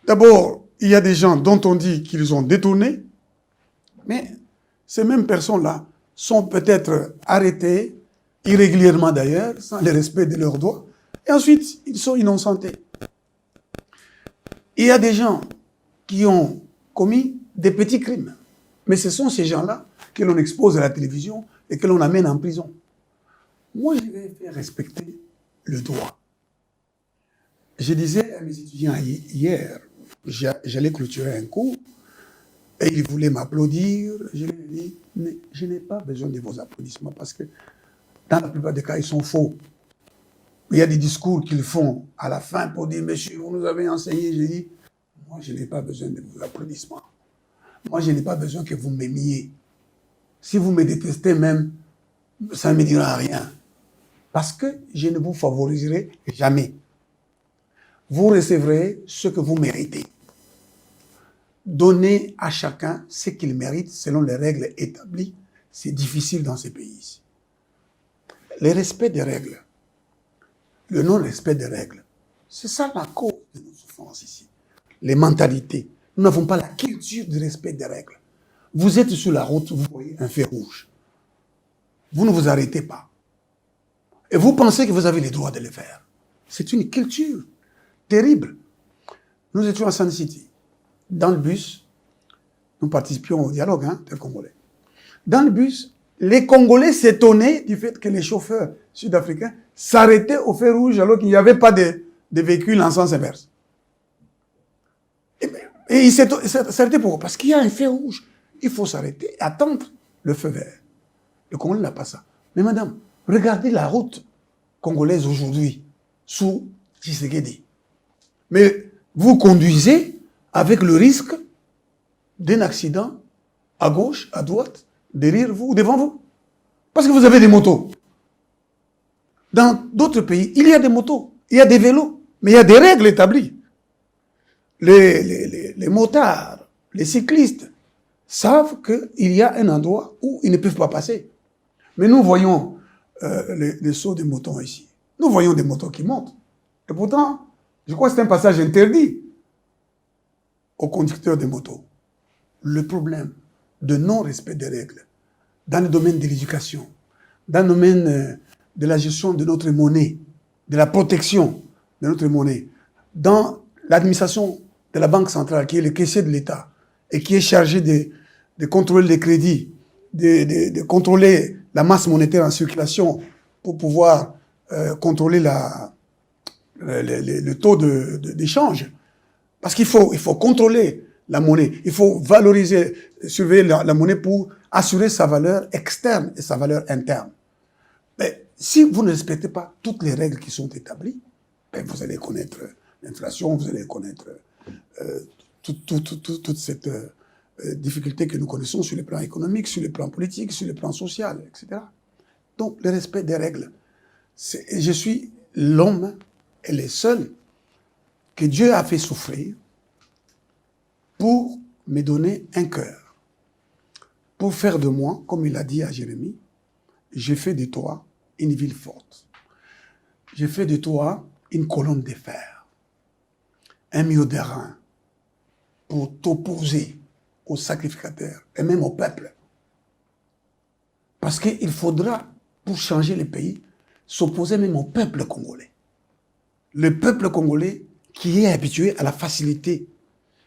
D'abord, il y a des gens dont on dit qu'ils ont détourné, mais ces mêmes personnes-là sont peut-être arrêtées, irrégulièrement d'ailleurs, sans le respect de leurs droits, et ensuite, ils sont innocentés. Il y a des gens qui ont commis des petits crimes, Mais ce sont ces gens-là que l'on expose à la télévision et que l'on amène en prison. Moi, je vais faire respecter le droit. Je disais à mes étudiants hier, j'allais clôturer un cours, et ils voulaient m'applaudir. Je leur ai dit, mais je n'ai pas besoin de vos applaudissements parce que dans la plupart des cas, ils sont faux. Il y a des discours qu'ils font à la fin pour dire, monsieur, vous nous avez enseigné. J'ai dit, moi, je n'ai pas besoin de vos applaudissements. Moi, je n'ai pas besoin que vous m'aimiez. Si vous me détestez même, ça ne me dira rien. Parce que je ne vous favoriserai jamais. Vous recevrez ce que vous méritez. Donner à chacun ce qu'il mérite selon les règles établies, c'est difficile dans ces pays. Le respect des règles, le non-respect des règles, c'est ça la cause de nos souffrances ici. Les mentalités. Nous n'avons pas la culture du respect des règles. Vous êtes sur la route, vous voyez un feu rouge. Vous ne vous arrêtez pas. Et vous pensez que vous avez le droit de le faire. C'est une culture terrible. Nous étions à Sun City. Dans le bus, nous participions au dialogue des Congolais. Dans le bus, les Congolais s'étonnaient du fait que les chauffeurs sud-africains s'arrêtaient au feu rouge alors qu'il n'y avait pas de véhicules en sens inverse. Et ils s'arrêtaient pourquoi? Parce qu'il y a un feu rouge. Il faut s'arrêter et attendre le feu vert. Le Congolais n'a pas ça. Mais madame, regardez la route congolaise aujourd'hui sous Tshisekedi. Mais vous conduisez avec le risque d'un accident à gauche, à droite, derrière vous ou devant vous. Parce que vous avez des motos. Dans d'autres pays, il y a des motos, il y a des vélos, mais il y a des règles établies. Les motards, les cyclistes savent qu'il y a un endroit où ils ne peuvent pas passer. Mais nous voyons les sauts des motos ici. Nous voyons des motos qui montent. Et pourtant, je crois que c'est un passage interdit aux conducteurs de motos. Le problème de non-respect des règles dans le domaine de l'éducation, dans le domaine de la gestion de notre monnaie, de la protection de notre monnaie, dans l'administration de la Banque centrale, qui est le caissier de l'État, et qui est chargé de contrôler les crédits, de contrôler la masse monétaire en circulation pour pouvoir contrôler le taux d'échange. Parce qu'il faut contrôler la monnaie, il faut valoriser, surveiller la monnaie pour assurer sa valeur externe et sa valeur interne. Mais si vous ne respectez pas toutes les règles qui sont établies, ben vous allez connaître l'inflation, vous allez connaître toute cette difficulté que nous connaissons sur le plan économique, sur le plan politique, sur le plan social, etc. Donc, le respect des règles. Je suis l'homme et le seul que Dieu a fait souffrir pour me donner un cœur, pour faire de moi, comme il a dit à Jérémie, j'ai fait de toi une ville forte. J'ai fait de toi une colonne de fer, un mur d'airain pour t'opposer aux sacrificateurs et même au peuple. Parce qu'il faudra, pour changer le pays, s'opposer même au peuple congolais. Le peuple congolais qui est habitué à la facilité,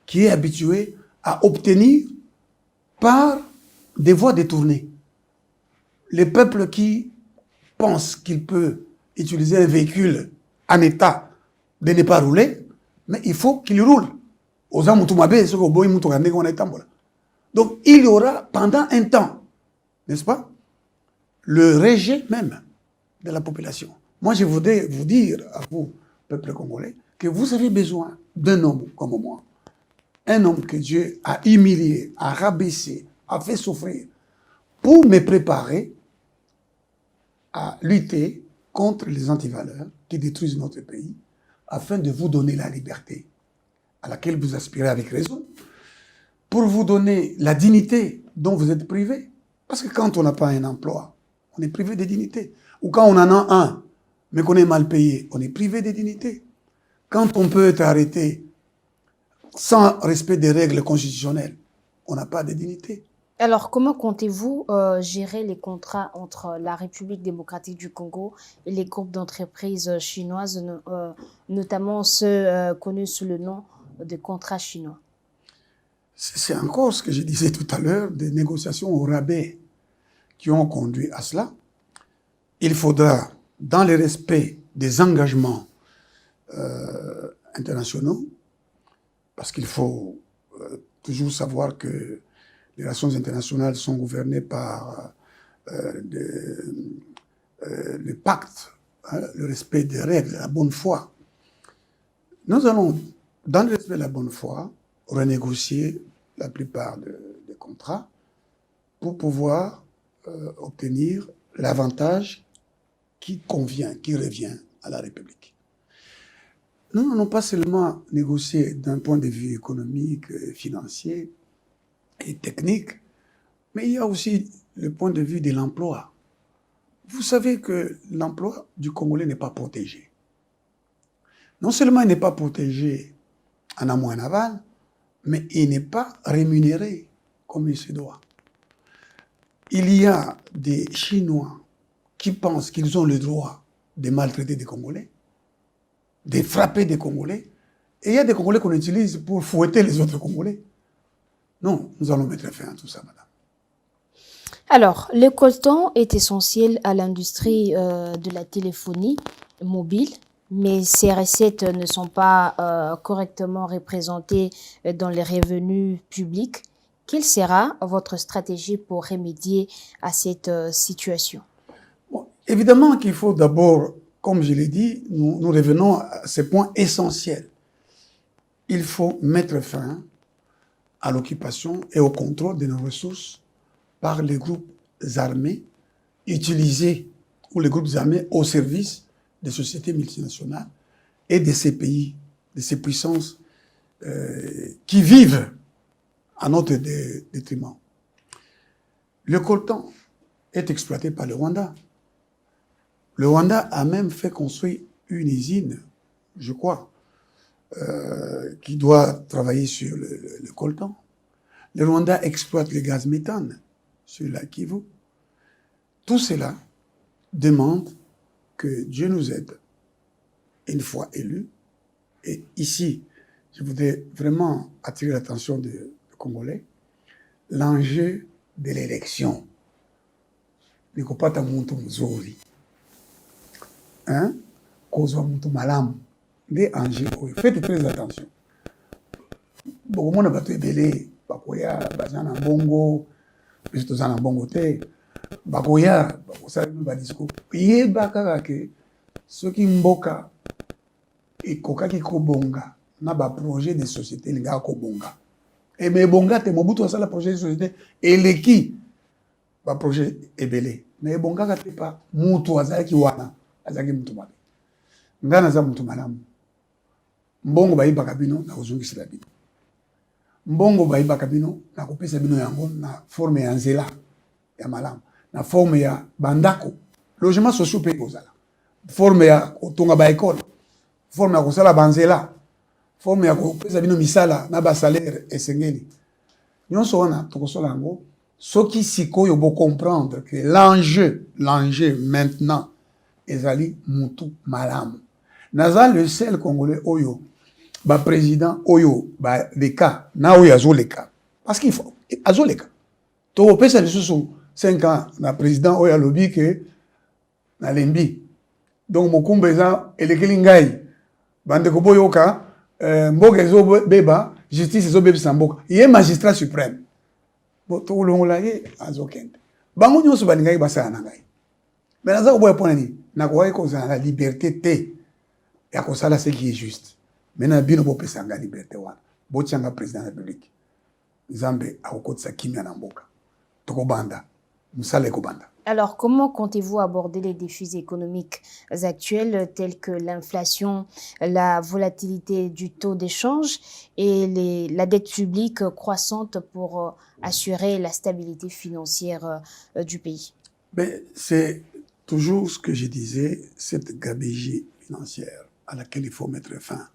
qui est habitué à obtenir par des voies détournées. Le peuple qui pense qu'il peut utiliser un véhicule en état de ne pas rouler, mais il faut qu'il roule. Donc il y aura pendant un temps, n'est-ce pas, le rejet même de la population. Moi, je voudrais vous dire à vous, peuple congolais, que vous avez besoin d'un homme comme moi. Un homme que Dieu a humilié, a rabaissé, a fait souffrir, pour me préparer à lutter contre les antivaleurs qui détruisent notre pays, afin de vous donner la liberté à laquelle vous aspirez avec raison, pour vous donner la dignité dont vous êtes privé. Parce que quand on n'a pas un emploi, on est privé de dignité. Ou quand on en a un, mais qu'on est mal payé, on est privé de dignité. Quand on peut être arrêté sans respect des règles constitutionnelles, on n'a pas de dignité. Alors, comment comptez-vous gérer les contrats entre la République démocratique du Congo et les groupes d'entreprises chinoises, notamment ceux connus sous le nom de contrats chinois? C'est encore ce que je disais tout à l'heure, des négociations au rabais qui ont conduit à cela. Il faudra, dans le respect des engagements internationaux, parce qu'il faut toujours savoir que les relations internationales sont gouvernées par le pacte, hein, le respect des règles, la bonne foi. Nous allons, dans le respect de la bonne foi, renégocier la plupart des contrats pour pouvoir obtenir l'avantage qui convient, qui revient à la République. Nous n'allons pas seulement négocier d'un point de vue économique, financier et technique, mais il y a aussi le point de vue de l'emploi. Vous savez que l'emploi du Congolais n'est pas protégé. Non seulement il n'est pas protégé en amont et en aval, mais il n'est pas rémunéré comme il se doit. Il y a des Chinois qui pensent qu'ils ont le droit de maltraiter des Congolais, de frapper des Congolais, et il y a des Congolais qu'on utilise pour fouetter les autres Congolais. Non, nous allons mettre fin à tout ça, madame. Alors, le coltan est essentiel à l'industrie de la téléphonie mobile, mais ces recettes ne sont pas correctement représentées dans les revenus publics. Quelle sera votre stratégie pour remédier à cette situation? Bon, évidemment qu'il faut d'abord, comme je l'ai dit, nous revenons à ces points essentiels. Il faut mettre fin à l'occupation et au contrôle de nos ressources par les groupes armés utilisés, ou les groupes armés au service des sociétés multinationales et de ces pays, de ces puissances qui vivent à notre détriment. Le coltan est exploité par le Rwanda. Le Rwanda a même fait construire une usine, je crois, qui doit travailler sur le coltan. Le Rwanda exploite le gaz méthane sur la Kivu. Tout cela demande que Dieu nous aide, une fois élus. Et ici, je voudrais vraiment attirer l'attention des Congolais. L'enjeu de l'élection. Ne kopata muntu mzuri. Hein? Kozwa muntu malamu. Des enjeux. Faites très attention. Beaucoup de gens ebele bakoya bazana bongo, mais tout ça na bongo te. Bakoya bakosala ba discours. Yeba kaka ke soki mboka ekokaki kobonga na ba projet de société linga kobonga. Et mais bonga te mobutu asala projet de société eleki ba projet ebele. Mais bonga ka te pa mutu azaki wana, azaki mutu mabe. Ngana za mutu malamu. Mbongo bayibaka bino na kozongisela bino. Mbongo bayibaka bino na kopesa bino yango na forme ya nzela ya malamu, na forme ya bandako, logement social pe kozala, forme ya kotonga ba école, forme ya kosala banzela, forme ya kopesa bino misala na ba salaire esengeli. Nyonso wana tokosola yango soki sikoyo bo comprendre que l'enjeu maintenant ezali mutu malamu. Naza le seul Congolais oyo ba président oyo ba leka na oyo azoleka parce qu'il faut azoleka to pesa lisusu 5 ans na président oyo alobi ke na lembi donc mokumba eza elekeli ngai bande ko boyoka mboka ezo beba justice ezo bebisa mboka ye magistrat suprême bo to longola ye azokende bango nyonso balingai basala na ngai mais naza ko boya pona ni na ko ko za la liberté te ya kosala ce qui est juste. Maintenant, bino bo pesa nga liberté wana. Bo tianga président de la République. Nzambe akokotisa kimia na mboka. Tokobanda. Musala ekobanda. Alors, comment comptez-vous aborder les défis économiques actuels tels que l'inflation, la volatilité du taux d'échange et la dette publique croissante pour assurer la stabilité financière du pays? C'est toujours ce que je disais, cette gabegie financière à laquelle il faut mettre fin.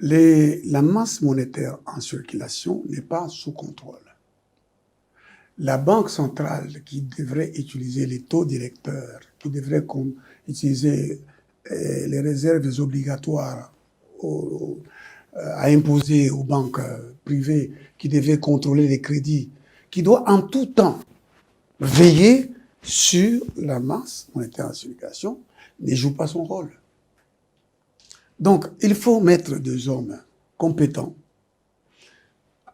La masse monétaire en circulation n'est pas sous contrôle. La Banque centrale qui devrait utiliser les taux directeurs, qui devrait utiliser les réserves obligatoires à imposer aux banques privé qui devait contrôler les crédits, qui doit en tout temps veiller sur la masse monétaire en circulation, ne joue pas son rôle. Donc, il faut mettre des hommes compétents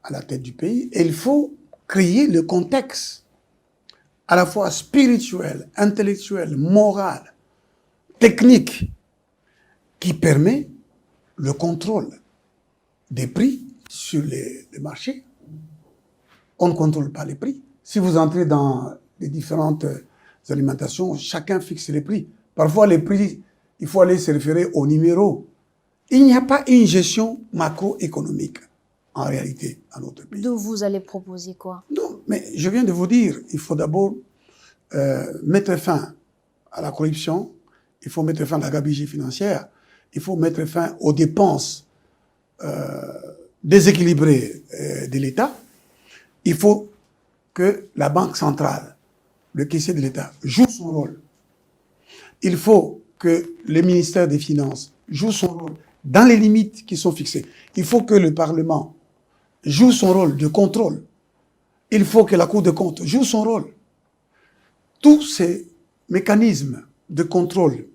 à la tête du pays et il faut créer le contexte à la fois spirituel, intellectuel, moral, technique qui permet le contrôle des prix sur les marchés. On ne contrôle pas les prix. Si vous entrez dans les différentes alimentations, chacun fixe les prix. Parfois, les prix, il faut aller se référer au numéro. Il n'y a pas une gestion macroéconomique, en réalité, à notre pays. Donc, vous allez proposer quoi? Non, mais je viens de vous dire, il faut d'abord mettre fin à la corruption, il faut mettre fin à la gabegie financière, il faut mettre fin aux dépenses déséquilibrées de l'État. Il faut que la Banque centrale, le caissier de l'État, joue son rôle. Il faut que le ministère des Finances joue son rôle dans les limites qui sont fixées. Il faut que le Parlement joue son rôle de contrôle. Il faut que la Cour des comptes joue son rôle. Tous ces mécanismes de contrôle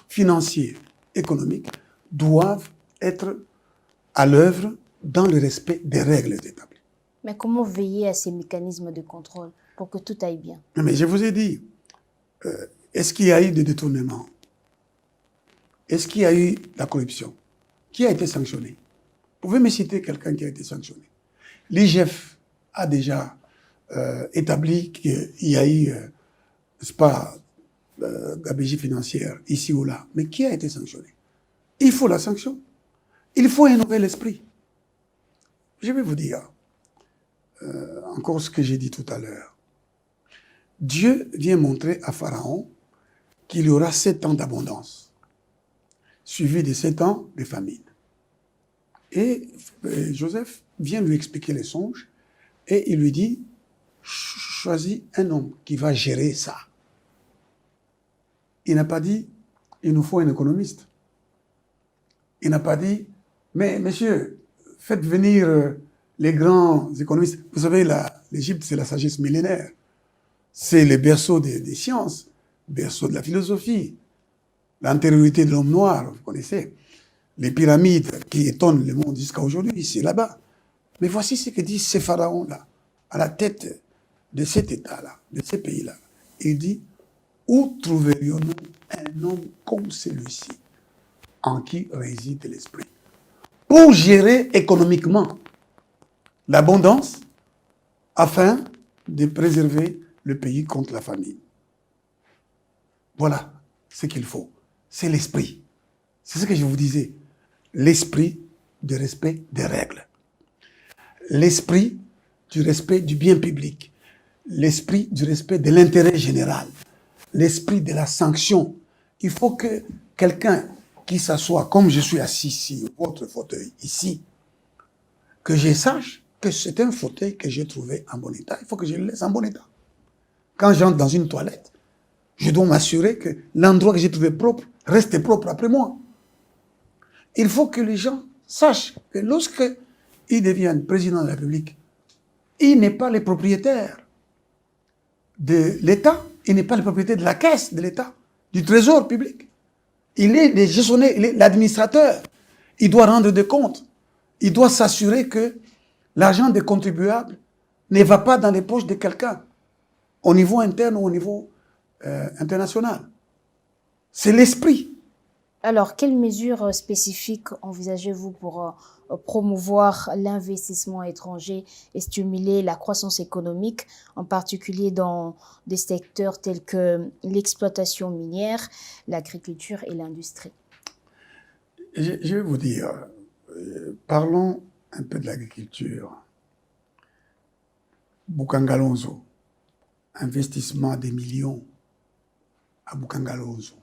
financier, économique, doivent être à l'œuvre dans le respect des règles établies. Mais comment veiller à ces mécanismes de contrôle pour que tout aille bien? Mais je vous ai dit, est-ce qu'il y a eu des détournements? Est-ce qu'il y a eu la corruption? Qui a été sanctionné? Vous pouvez me citer quelqu'un qui a été sanctionné? L'IGF a déjà établi qu'il y a eu, n'est-ce pas, gabegie financière ici ou là. Mais qui a été sanctionné? Il faut la sanction. Il faut un nouvel esprit. Je vais vous dire encore ce que j'ai dit tout à l'heure. Dieu vient montrer à Pharaon qu'il y aura 7 ans d'abondance, suivi de 7 ans de famine. Et Joseph vient lui expliquer les songes et il lui dit, choisis un homme qui va gérer ça. Il n'a pas dit, il nous faut un économiste. Il n'a pas dit, mais monsieur, faites venir les grands économistes. Vous savez, l'Égypte, c'est la sagesse millénaire. C'est le berceau des sciences, le berceau de la philosophie, l'antériorité de l'homme noir, vous connaissez. Les pyramides qui étonnent le monde jusqu'à aujourd'hui, c'est là-bas. Mais voici ce que dit ce pharaon-là, à la tête de cet État-là, de ce pays-là. Il dit, où trouverions-nous un homme comme celui-ci, en qui réside l'esprit, pour gérer économiquement l'abondance, afin de préserver le pays contre la famine? Voilà ce qu'il faut. C'est l'esprit. C'est ce que je vous disais. L'esprit du respect des règles. L'esprit du respect du bien public. L'esprit du respect de l'intérêt général. L'esprit de la sanction. Il faut que quelqu'un qui s'assoit, comme je suis assis ici, votre fauteuil ici, que je sache que c'est un fauteuil que j'ai trouvé en bon état. Il faut que je le laisse en bon état. Quand j'entre dans une toilette, je dois m'assurer que l'endroit que j'ai trouvé propre reste propre après moi. Il faut que les gens sachent que lorsqu'ils deviennent président de la République, il n'est pas le propriétaire de l'État, il n'est pas le propriétaire de la caisse de l'État, du trésor public. Il est le gestionnaire, il est l'administrateur. Il doit rendre des comptes. Il doit s'assurer que l'argent des contribuables ne va pas dans les poches de quelqu'un, au niveau interne ou au niveau international. C'est l'esprit. Alors, quelles mesures spécifiques envisagez-vous pour promouvoir l'investissement étranger et stimuler la croissance économique, en particulier dans des secteurs tels que l'exploitation minière, l'agriculture et l'industrie? Je vais vous dire, parlons un peu de l'agriculture. Bukangalonzo, investissement des millions à Bukangalonzo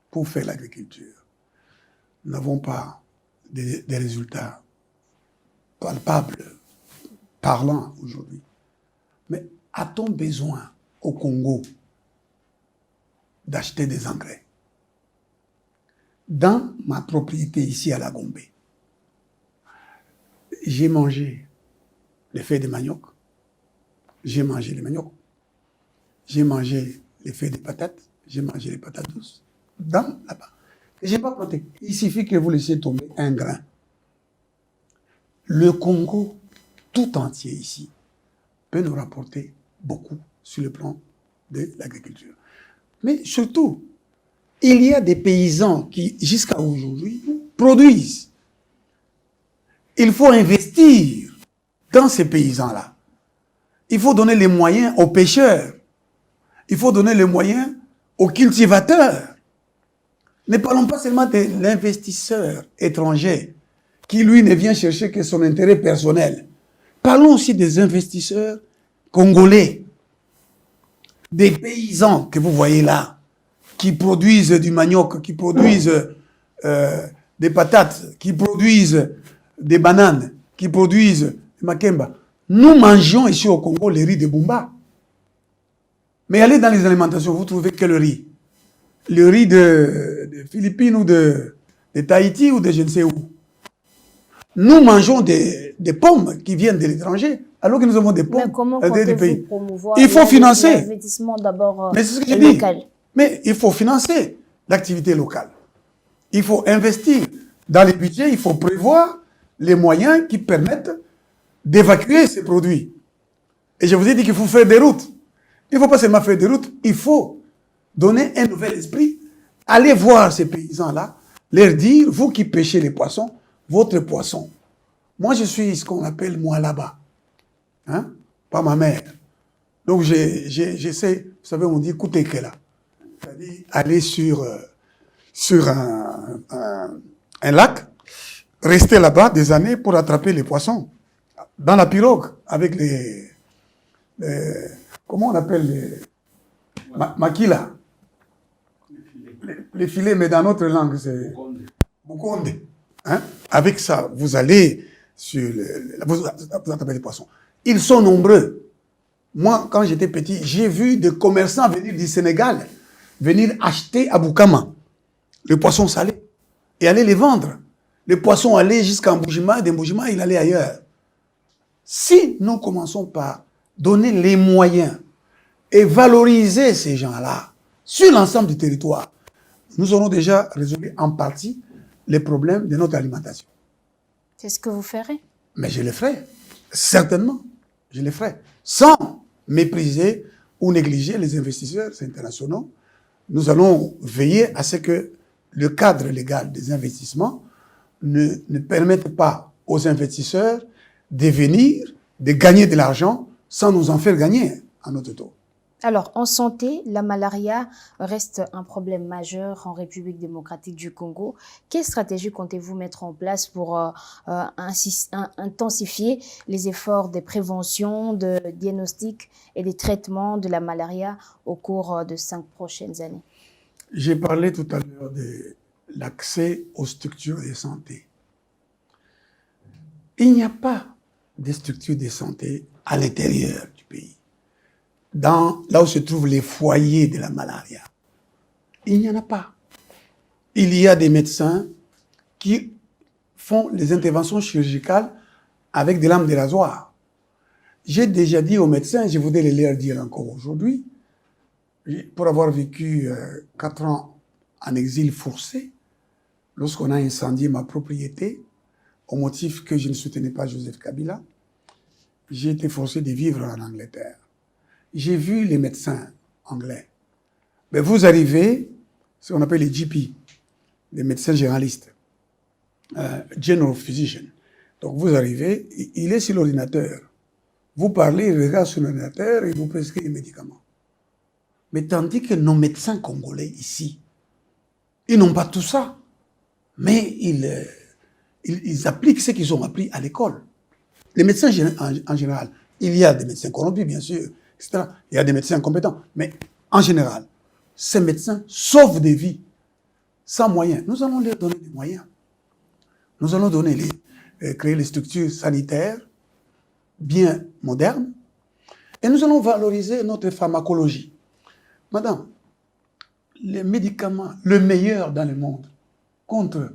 pour faire l'agriculture. Nous n'avons pas des résultats palpables, parlants aujourd'hui. Mais a-t-on besoin au Congo d'acheter des engrais? Dans ma propriété ici à la Gombe, j'ai mangé les feuilles de manioc. J'ai mangé les manioc. J'ai mangé les feuilles de patates. J'ai mangé les patates douces. Là-bas. Je n'ai pas planté. Il suffit que vous laissiez tomber un grain. Le Congo, tout entier ici, peut nous rapporter beaucoup sur le plan de l'agriculture. Mais surtout, il y a des paysans qui, jusqu'à aujourd'hui, produisent. Il faut investir dans ces paysans-là. Il faut donner les moyens aux pêcheurs. Il faut donner les moyens aux cultivateurs. Ne parlons pas seulement de l'investisseur étranger qui, lui, ne vient chercher que son intérêt personnel. Parlons aussi des investisseurs congolais, des paysans que vous voyez là, qui produisent du manioc, qui produisent des patates, qui produisent des bananes, qui produisent du makemba. Nous mangeons ici au Congo le riz de Bumba. Mais allez dans les alimentations, vous trouvez que le riz. Le riz de Philippines ou de Tahiti ou de je ne sais où. Nous mangeons des pommes qui viennent de l'étranger, alors que nous avons des pommes des pays. Promouvoir il faut financer. L'investissement d'abord Mais c'est ce que j'ai local. dit. Mais il faut financer l'activité locale. Il faut investir dans les budgets, il faut prévoir les moyens qui permettent d'évacuer ces produits. Et je vous ai dit qu'il faut faire des routes. Il ne faut pas seulement faire des routes, il faut donner un nouvel esprit. Allez voir ces paysans-là, leur dire, vous qui pêchez les poissons, votre poisson. Moi, je suis ce qu'on appelle moi là-bas. Hein? Pas ma mère. Donc, j'essaie, vous savez, on dit écoutez que là. C'est-à-dire aller sur un lac, rester là-bas des années pour attraper les poissons. Dans la pirogue, avec les comment on appelle les maquila. Les filets, mais dans notre langue, c'est Bukonde. Hein? Avec ça, vous allez vous attrapez les poissons. Ils sont nombreux. Moi, quand j'étais petit, j'ai vu des commerçants venir du Sénégal, venir acheter à Boukama le poisson salé et aller les vendre. Les poissons allaient jusqu'à Mboujima, et de Mboujima, il allait ailleurs. Si nous commençons par donner les moyens et valoriser ces gens-là sur l'ensemble du territoire, nous aurons déjà résolu en partie les problèmes de notre alimentation. C'est ce que vous ferez? Mais je le ferai, certainement, je le ferai, sans mépriser ou négliger les investisseurs internationaux. Nous allons veiller à ce que le cadre légal des investissements ne permette pas aux investisseurs de venir, de gagner de l'argent sans nous en faire gagner à notre tour. Alors, en santé, la malaria reste un problème majeur en République démocratique du Congo. Quelle stratégie comptez-vous mettre en place pour intensifier les efforts de prévention, de diagnostic et de traitement de la malaria au cours de 5 prochaines années? J'ai parlé tout à l'heure de l'accès aux structures de santé. Il n'y a pas de structures de santé à l'intérieur du pays. Là où se trouvent les foyers de la malaria. Il n'y en a pas. Il y a des médecins qui font les interventions chirurgicales avec des lames de rasoir. J'ai déjà dit aux médecins, je voudrais les leur dire encore aujourd'hui, pour avoir vécu 4 ans en exil forcé, lorsqu'on a incendié ma propriété, au motif que je ne soutenais pas Joseph Kabila, j'ai été forcé de vivre en Angleterre. J'ai vu les médecins anglais. Mais vous arrivez, ce qu'on appelle les GP, les médecins généralistes, General Physician. Donc vous arrivez, il est sur l'ordinateur. Vous parlez, il regarde sur l'ordinateur et vous prescrit les médicaments. Mais tandis que nos médecins congolais ici, ils n'ont pas tout ça. Mais ils appliquent ce qu'ils ont appris à l'école. Les médecins en général, il y a des médecins corrompus, bien sûr, etc. Il y a des médecins incompétents. Mais en général, ces médecins sauvent des vies sans moyens. Nous allons leur donner des moyens. Nous allons créer les structures sanitaires bien modernes et nous allons valoriser notre pharmacologie. Madame, les médicaments, le meilleur dans le monde contre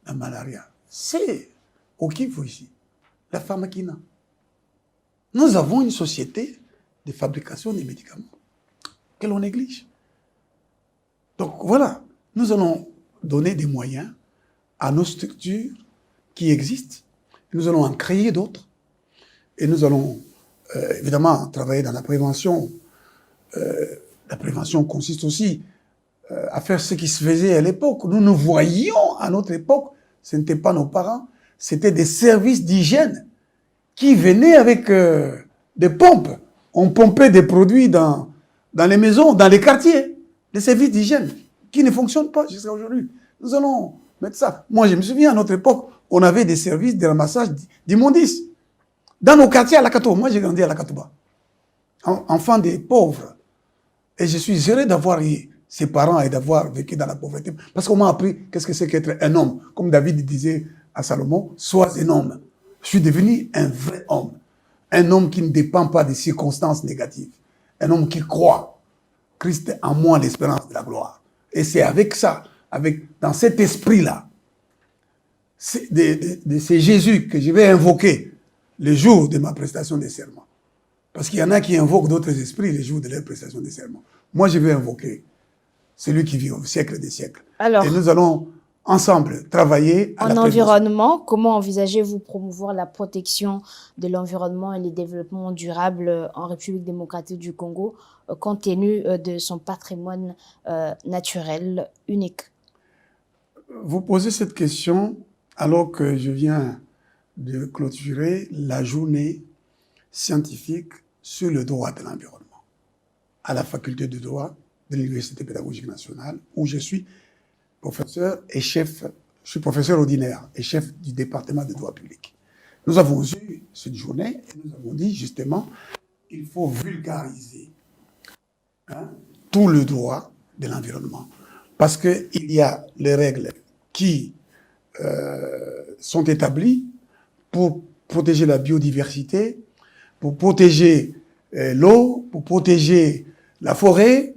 la malaria, c'est au Kivu ici, la pharmakina. Nous avons une société de fabrication des médicaments que l'on néglige. Donc voilà, nous allons donner des moyens à nos structures qui existent. Nous allons en créer d'autres. Et nous allons évidemment travailler dans la prévention. La prévention consiste aussi à faire ce qui se faisait à l'époque. Nous voyions à notre époque, ce n'étaient pas nos parents, c'était des services d'hygiène qui venaient avec des pompes. On pompait des produits dans les maisons, dans les quartiers, des services d'hygiène qui ne fonctionnent pas jusqu'à aujourd'hui. Nous allons mettre ça. Moi, je me souviens, à notre époque, on avait des services de ramassage d'immondices. Dans nos quartiers à Lakato, moi j'ai grandi à Lakatouba, enfant des pauvres. Et je suis heureux d'avoir eu ses parents et d'avoir vécu dans la pauvreté. Parce qu'on m'a appris qu'est-ce que c'est qu'être un homme. Comme David disait à Salomon, sois un homme. Je suis devenu un vrai homme. Un homme qui ne dépend pas des circonstances négatives. Un homme qui croit. Christ en moi l'espérance de la gloire. Et c'est avec ça, dans cet esprit-là, c'est Jésus que je vais invoquer le jour de ma prestation de serment. Parce qu'il y en a qui invoquent d'autres esprits le jour de leur prestation de serment. Moi, je vais invoquer celui qui vit au siècle des siècles. Alors, et nous allons ensemble travailler à en la environnement, comment envisagez-vous promouvoir la protection de l'environnement et le développement durable en République démocratique du Congo, compte tenu de son patrimoine naturel unique? Vous posez cette question alors que je viens de clôturer la journée scientifique sur le droit de l'environnement à la faculté de droit de l'Université pédagogique nationale, où je suis professeur et chef, je suis professeur ordinaire et chef du département de droit public. Nous avons eu cette journée et nous avons dit justement qu'il faut vulgariser tout le droit de l'environnement. Parce qu'il y a les règles qui sont établies pour protéger la biodiversité, pour protéger l'eau, pour protéger la forêt,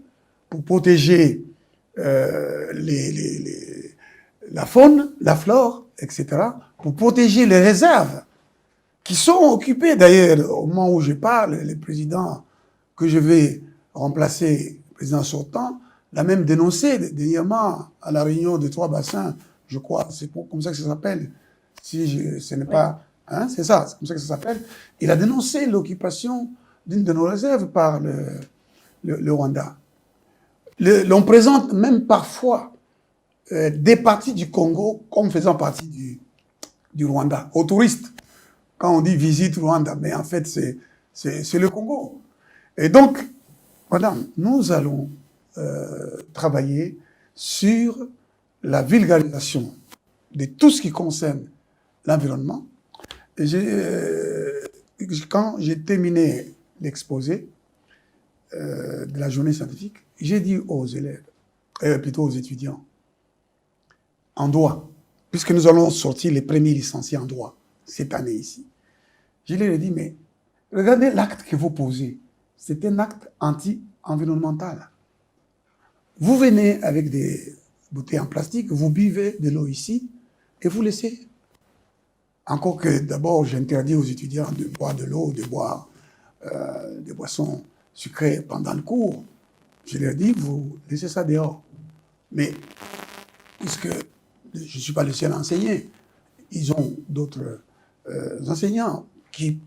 pour protéger la faune, la flore, etc., pour protéger les réserves qui sont occupées. D'ailleurs, au moment où je parle, le président que je vais remplacer, le président sortant, l'a même dénoncé dernièrement à la réunion de 3 bassins, je crois, c'est comme ça que ça s'appelle. Ce n'est pas... Hein, c'est ça, c'est comme ça que ça s'appelle. Il a dénoncé l'occupation d'une de nos réserves par le Rwanda. L'on présente même parfois des parties du Congo comme faisant partie du Rwanda, aux touristes. Quand on dit visite Rwanda, mais en fait c'est le Congo. Et donc, voilà, nous allons travailler sur la vulgarisation de tout ce qui concerne l'environnement. Quand j'ai terminé l'exposé de la journée scientifique, j'ai dit aux élèves, plutôt aux étudiants, en droit, puisque nous allons sortir les premiers licenciés en droit cette année ici, je leur ai dit, mais regardez l'acte que vous posez, c'est un acte anti-environnemental. Vous venez avec des bouteilles en plastique, vous buvez de l'eau ici, et vous laissez. Encore que d'abord, j'interdis aux étudiants de boire de l'eau, de boire des boissons sucrées pendant le cours. Je leur dis, vous laissez ça dehors. Mais, puisque je ne suis pas le seul à enseigner, ils ont d'autres enseignants qui,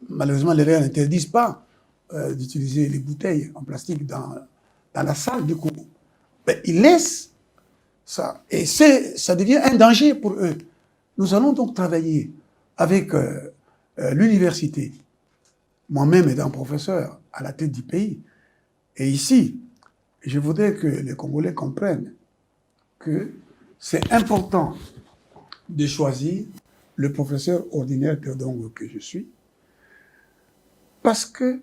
malheureusement, les règles n'interdisent pas d'utiliser les bouteilles en plastique dans la salle de cours. Mais ils laissent ça. Et ça devient un danger pour eux. Nous allons donc travailler avec l'université, moi-même étant professeur à la tête du pays. Et ici, je voudrais que les Congolais comprennent que c'est important de choisir le professeur ordinaire Terdongo que je suis, parce que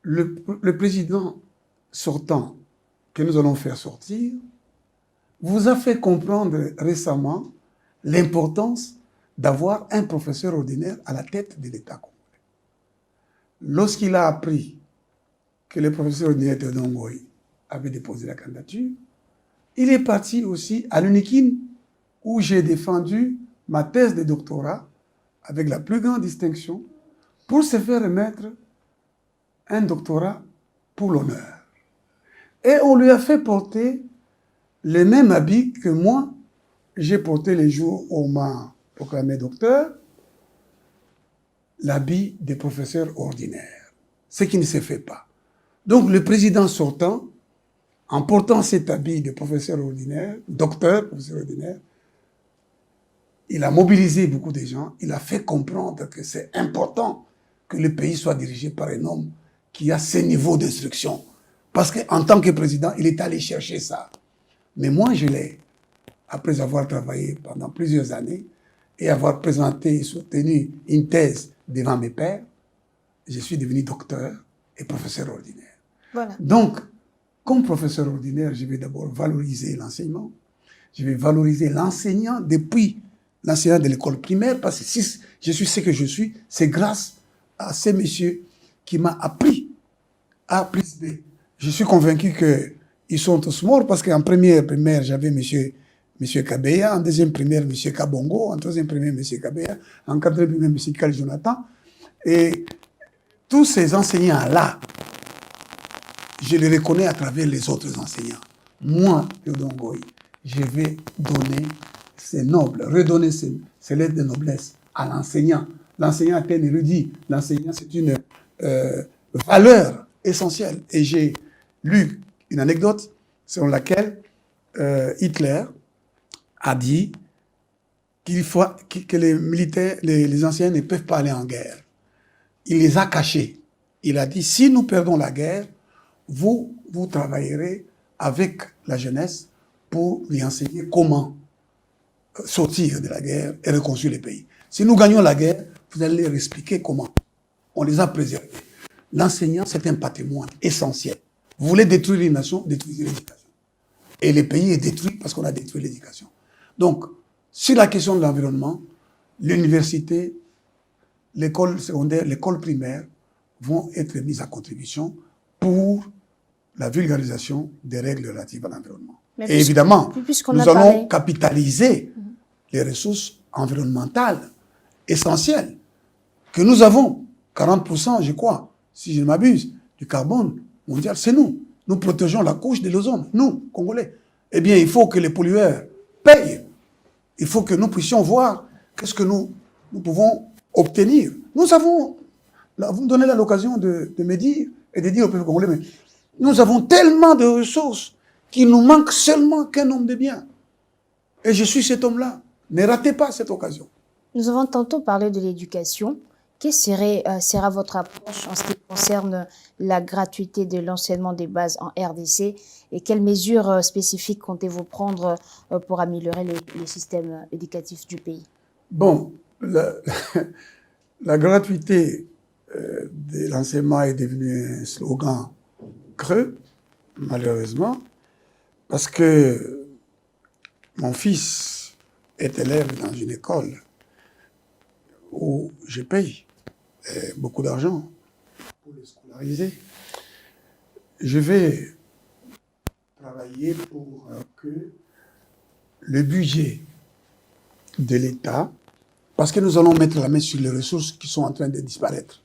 le président sortant que nous allons faire sortir vous a fait comprendre récemment l'importance d'avoir un professeur ordinaire à la tête de l'État congolais. Lorsqu'il a appris que le professeur ordinaire Terdongo avait déposé la candidature, il est parti aussi à l'UNIKIN, où j'ai défendu ma thèse de doctorat avec la plus grande distinction pour se faire remettre un doctorat pour l'honneur. Et on lui a fait porter les mêmes habits que moi, j'ai porté les jours où on m'a proclamé docteur, l'habit des professeurs ordinaires, ce qui ne se fait pas. Donc le président sortant, en portant cet habit de professeur ordinaire, docteur, professeur ordinaire, il a mobilisé beaucoup de gens, il a fait comprendre que c'est important que le pays soit dirigé par un homme qui a ce niveau d'instruction. Parce qu'en tant que président, il est allé chercher ça. Mais moi, je l'ai, après avoir travaillé pendant plusieurs années et avoir présenté et soutenu une thèse devant mes pairs, je suis devenu docteur et professeur ordinaire. Voilà. Donc, comme professeur ordinaire, je vais d'abord valoriser l'enseignement. Je vais valoriser l'enseignant depuis l'enseignant de l'école primaire, parce que si je suis ce que je suis, c'est grâce à ces messieurs qui m'ont appris A plus B. Je suis convaincu qu'ils sont tous morts, parce qu'en première primaire, j'avais monsieur Kabeya, en deuxième primaire, monsieur Kabongo, en troisième primaire, monsieur Kabeya, en quatrième primaire, monsieur Kal Jonathan. Et tous ces enseignants-là, je les reconnais à travers les autres enseignants. Moi, Yodongoy, je vais donner ces nobles, redonner ces lettres de noblesse à l'enseignant. L'enseignant est un érudit. L'enseignant, c'est une valeur essentielle. Et j'ai lu une anecdote selon laquelle Hitler a dit que les militaires, les anciens ne peuvent pas aller en guerre. Il les a cachés. Il a dit, si nous perdons la guerre, vous travaillerez avec la jeunesse pour lui enseigner comment sortir de la guerre et reconstruire le pays. Si nous gagnons la guerre, vous allez leur expliquer comment. On les a préservés. L'enseignant, c'est un patrimoine essentiel. Vous voulez détruire les nations, détruisez l'éducation. Et le pays est détruit parce qu'on a détruit l'éducation. Donc, sur la question de l'environnement, l'université, l'école secondaire, l'école primaire vont être mises à contribution pour la vulgarisation des règles relatives à l'environnement. Et évidemment, nous allons capitaliser les ressources environnementales essentielles que nous avons. 40%, je crois, si je ne m'abuse, du carbone mondial, c'est nous. Nous protégeons la couche de l'ozone, nous, Congolais. Eh bien, il faut que les pollueurs payent. Il faut que nous puissions voir qu'est-ce que nous pouvons obtenir. Nous avons, vous me donnez l'occasion de me dire et de dire au peuple congolais, mais nous avons tellement de ressources qu'il nous manque seulement qu'un homme de bien. Et je suis cet homme-là. Ne ratez pas cette occasion. Nous avons tantôt parlé de l'éducation. Quelle sera votre approche en ce qui concerne la gratuité de l'enseignement des bases en RDC et quelles mesures spécifiques comptez-vous prendre pour améliorer les systèmes éducatifs du pays? Bon, la gratuité de l'enseignement est devenue un slogan creux, malheureusement, parce que mon fils est élève dans une école où je paye beaucoup d'argent pour le scolariser. Je vais travailler pour que le budget de l'État, parce que nous allons mettre la main sur les ressources qui sont en train de disparaître,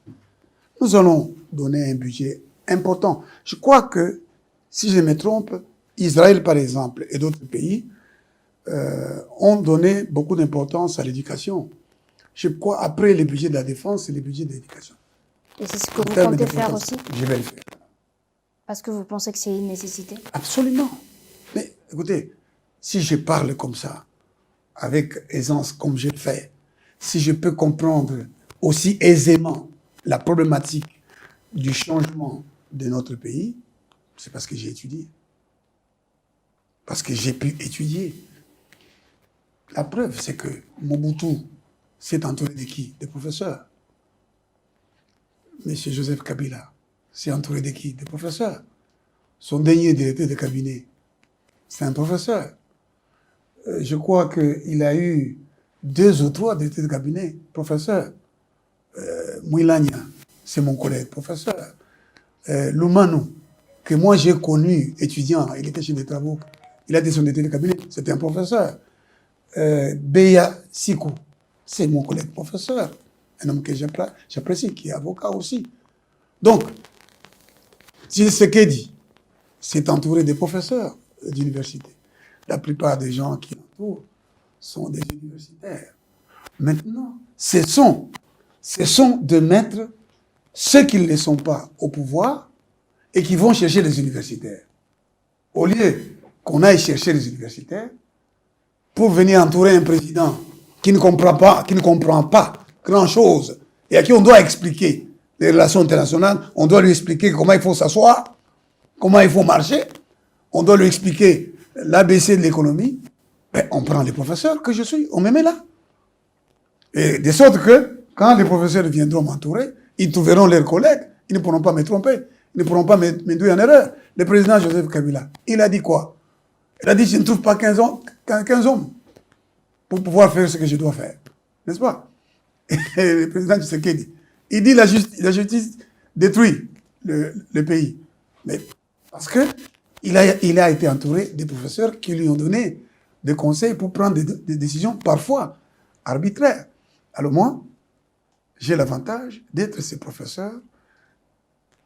nous allons donner un budget important. Je crois que, si je me trompe, Israël, par exemple, et d'autres pays ont donné beaucoup d'importance à l'éducation. Je crois, après le budget de la défense, c'est le budget de l'éducation. Et c'est ce que vous comptez faire aussi? Je vais le faire. Parce que vous pensez que c'est une nécessité? Absolument. Mais écoutez, si je parle comme ça, avec aisance comme je le fais, si je peux comprendre aussi aisément la problématique du changement de notre pays, c'est parce que j'ai étudié. Parce que j'ai pu étudier. La preuve, c'est que Mobutu s'est entouré de qui? Des professeurs. Monsieur Joseph Kabila s'est entouré de qui? Des professeurs. Son dernier directeur de cabinet, c'est un professeur. Je crois qu'il a eu 2 ou 3 directeurs de cabinet, professeurs. Mouilania, c'est mon collègue professeur. Lumanu, que moi j'ai connu étudiant, il était chez des travaux, il a été son directeur de cabinet, c'était un professeur. Beya Sikou, c'est mon collègue professeur. un homme que j'apprécie, qui est avocat aussi. Donc, Tshisekedi s'est entouré des professeurs d'université. La plupart des gens qui l'entourent sont des universitaires. Maintenant, cessons de mettre ceux qui ne le sont pas au pouvoir et qui vont chercher les universitaires. Au lieu qu'on aille chercher les universitaires pour venir entourer un président qui ne comprend pas grand-chose et à qui on doit expliquer les relations internationales, on doit lui expliquer comment il faut s'asseoir, comment il faut marcher, on doit lui expliquer l'ABC de l'économie, ben, on prend les professeurs que je suis, on me met là. Et de sorte que, quand les professeurs viendront m'entourer, ils trouveront leurs collègues, ils ne pourront pas me tromper, ils ne pourront pas m'induire en erreur. Le président Joseph Kabila, il a dit quoi? Il a dit, je ne trouve pas 15 hommes pour pouvoir faire ce que je dois faire. N'est-ce pas? Et le président Tshisekedi, il dit la justice détruit le pays. Mais parce que il a été entouré des professeurs qui lui ont donné des conseils pour prendre des décisions parfois arbitraires. Alors moi, j'ai l'avantage d'être ce professeur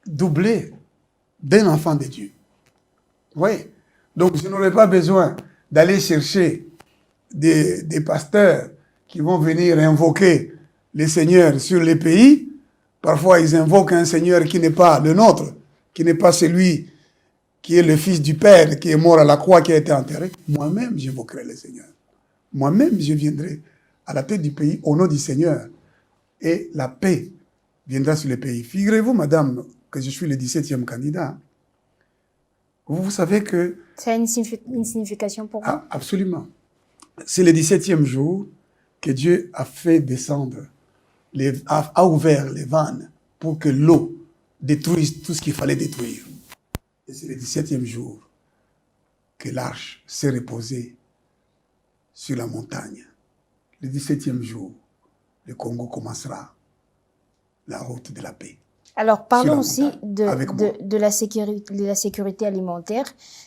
doublé d'un enfant de Dieu. Oui. Donc je n'aurais pas besoin d'aller chercher des pasteurs qui vont venir invoquer les seigneurs sur les pays. Parfois, ils invoquent un seigneur qui n'est pas le nôtre, qui n'est pas celui qui est le fils du Père, qui est mort à la croix, qui a été enterré. Moi-même, j'invoquerai le Seigneur. Moi-même, je viendrai à la tête du pays au nom du Seigneur. Et la paix viendra sur le pays. Figurez-vous, madame, que je suis le 17e candidat. Vous savez que... Ça a une signification pour vous? Absolument. C'est le 17e jour que Dieu a fait descendre, a ouvert les vannes pour que l'eau détruise tout ce qu'il fallait détruire. Et c'est le 17e jour que l'arche s'est reposée sur la montagne. Le 17e jour, le Congo commencera la route de la paix. Alors, parlons aussi de la sécurité alimentaire.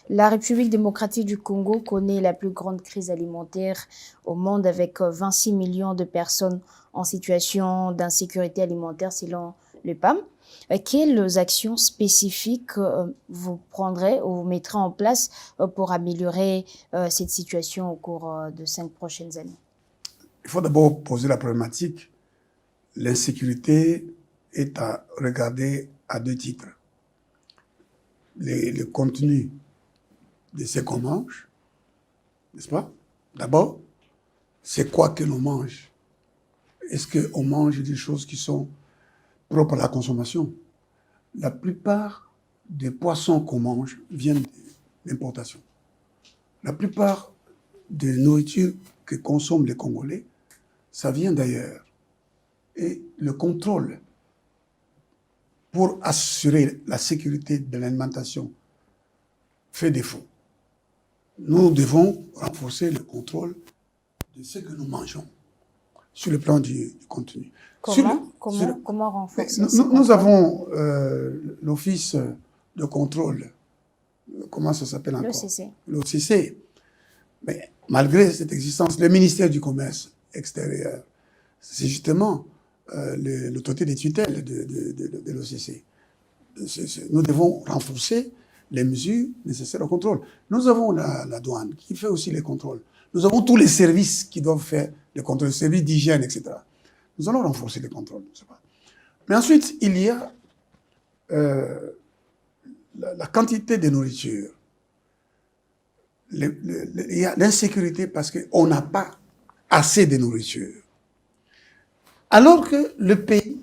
La République démocratique du Congo connaît la plus grande crise alimentaire au monde avec 26 millions de personnes en situation d'insécurité alimentaire selon le PAM. Quelles actions spécifiques vous prendrez ou vous mettrez en place pour améliorer cette situation au cours de 5 prochaines années? Il faut d'abord poser la problématique. L'insécurité est à regarder à 2 titres. Le contenu de ce qu'on mange, n'est-ce pas? D'abord, c'est quoi que l'on mange? Est-ce qu'on mange des choses qui sont propres à la consommation? La plupart des poissons qu'on mange viennent d'importation. La plupart des nourritures que consomment les Congolais, ça vient d'ailleurs. Et le contrôle pour assurer la sécurité de l'alimentation fait défaut. Nous devons renforcer le contrôle de ce que nous mangeons sur le plan du contenu. Comment renforcer Nous avons l'Office de contrôle, comment ça s'appelle encore? L'OCC. Mais malgré cette existence, le ministère du Commerce extérieur, c'est justement l'autorité des tutelles de l'OCC. Nous devons renforcer les mesures nécessaires au contrôle. Nous avons la douane qui fait aussi les contrôles. Nous avons tous les services qui doivent faire les contrôles, les services d'hygiène, etc. Nous allons renforcer les contrôles. Mais ensuite, il y a la quantité de nourriture. Il y a l'insécurité parce qu'on n'a pas assez de nourriture. Alors que le pays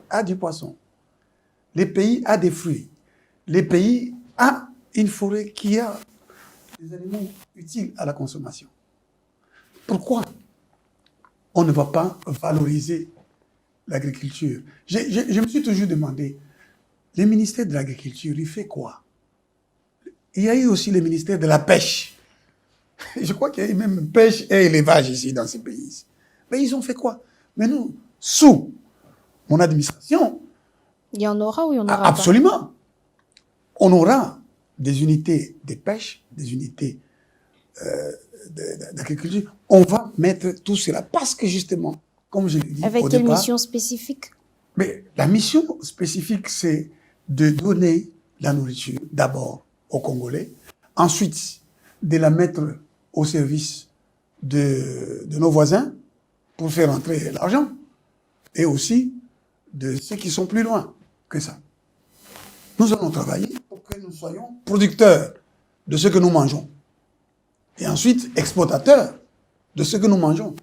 a du poisson, le pays a des fruits, le pays a une forêt qui a des aliments utiles à la consommation. Pourquoi on ne va pas valoriser l'agriculture? Je me suis toujours demandé, le ministère de l'Agriculture, il fait quoi? Il y a eu aussi le ministère de la Pêche. Je crois qu'il y a eu même pêche et élevage ici dans ces pays. Mais ils ont fait quoi? Mais nous, sous mon administration... Il y en aura ou il y en aura absolument. Pas? Absolument. On aura des unités de pêche, des unités d'agriculture. On va mettre tout cela parce que justement, comme je l'ai dit Avec au quelle départ. mission spécifique? Mais la mission spécifique, c'est de donner la nourriture d'abord aux Congolais, ensuite de la mettre au service de nos voisins pour faire entrer l'argent, et aussi de ceux qui sont plus loin que ça. Nous allons travailler pour que nous soyons producteurs de ce que nous mangeons, et ensuite exportateurs de ce que nous mangeons.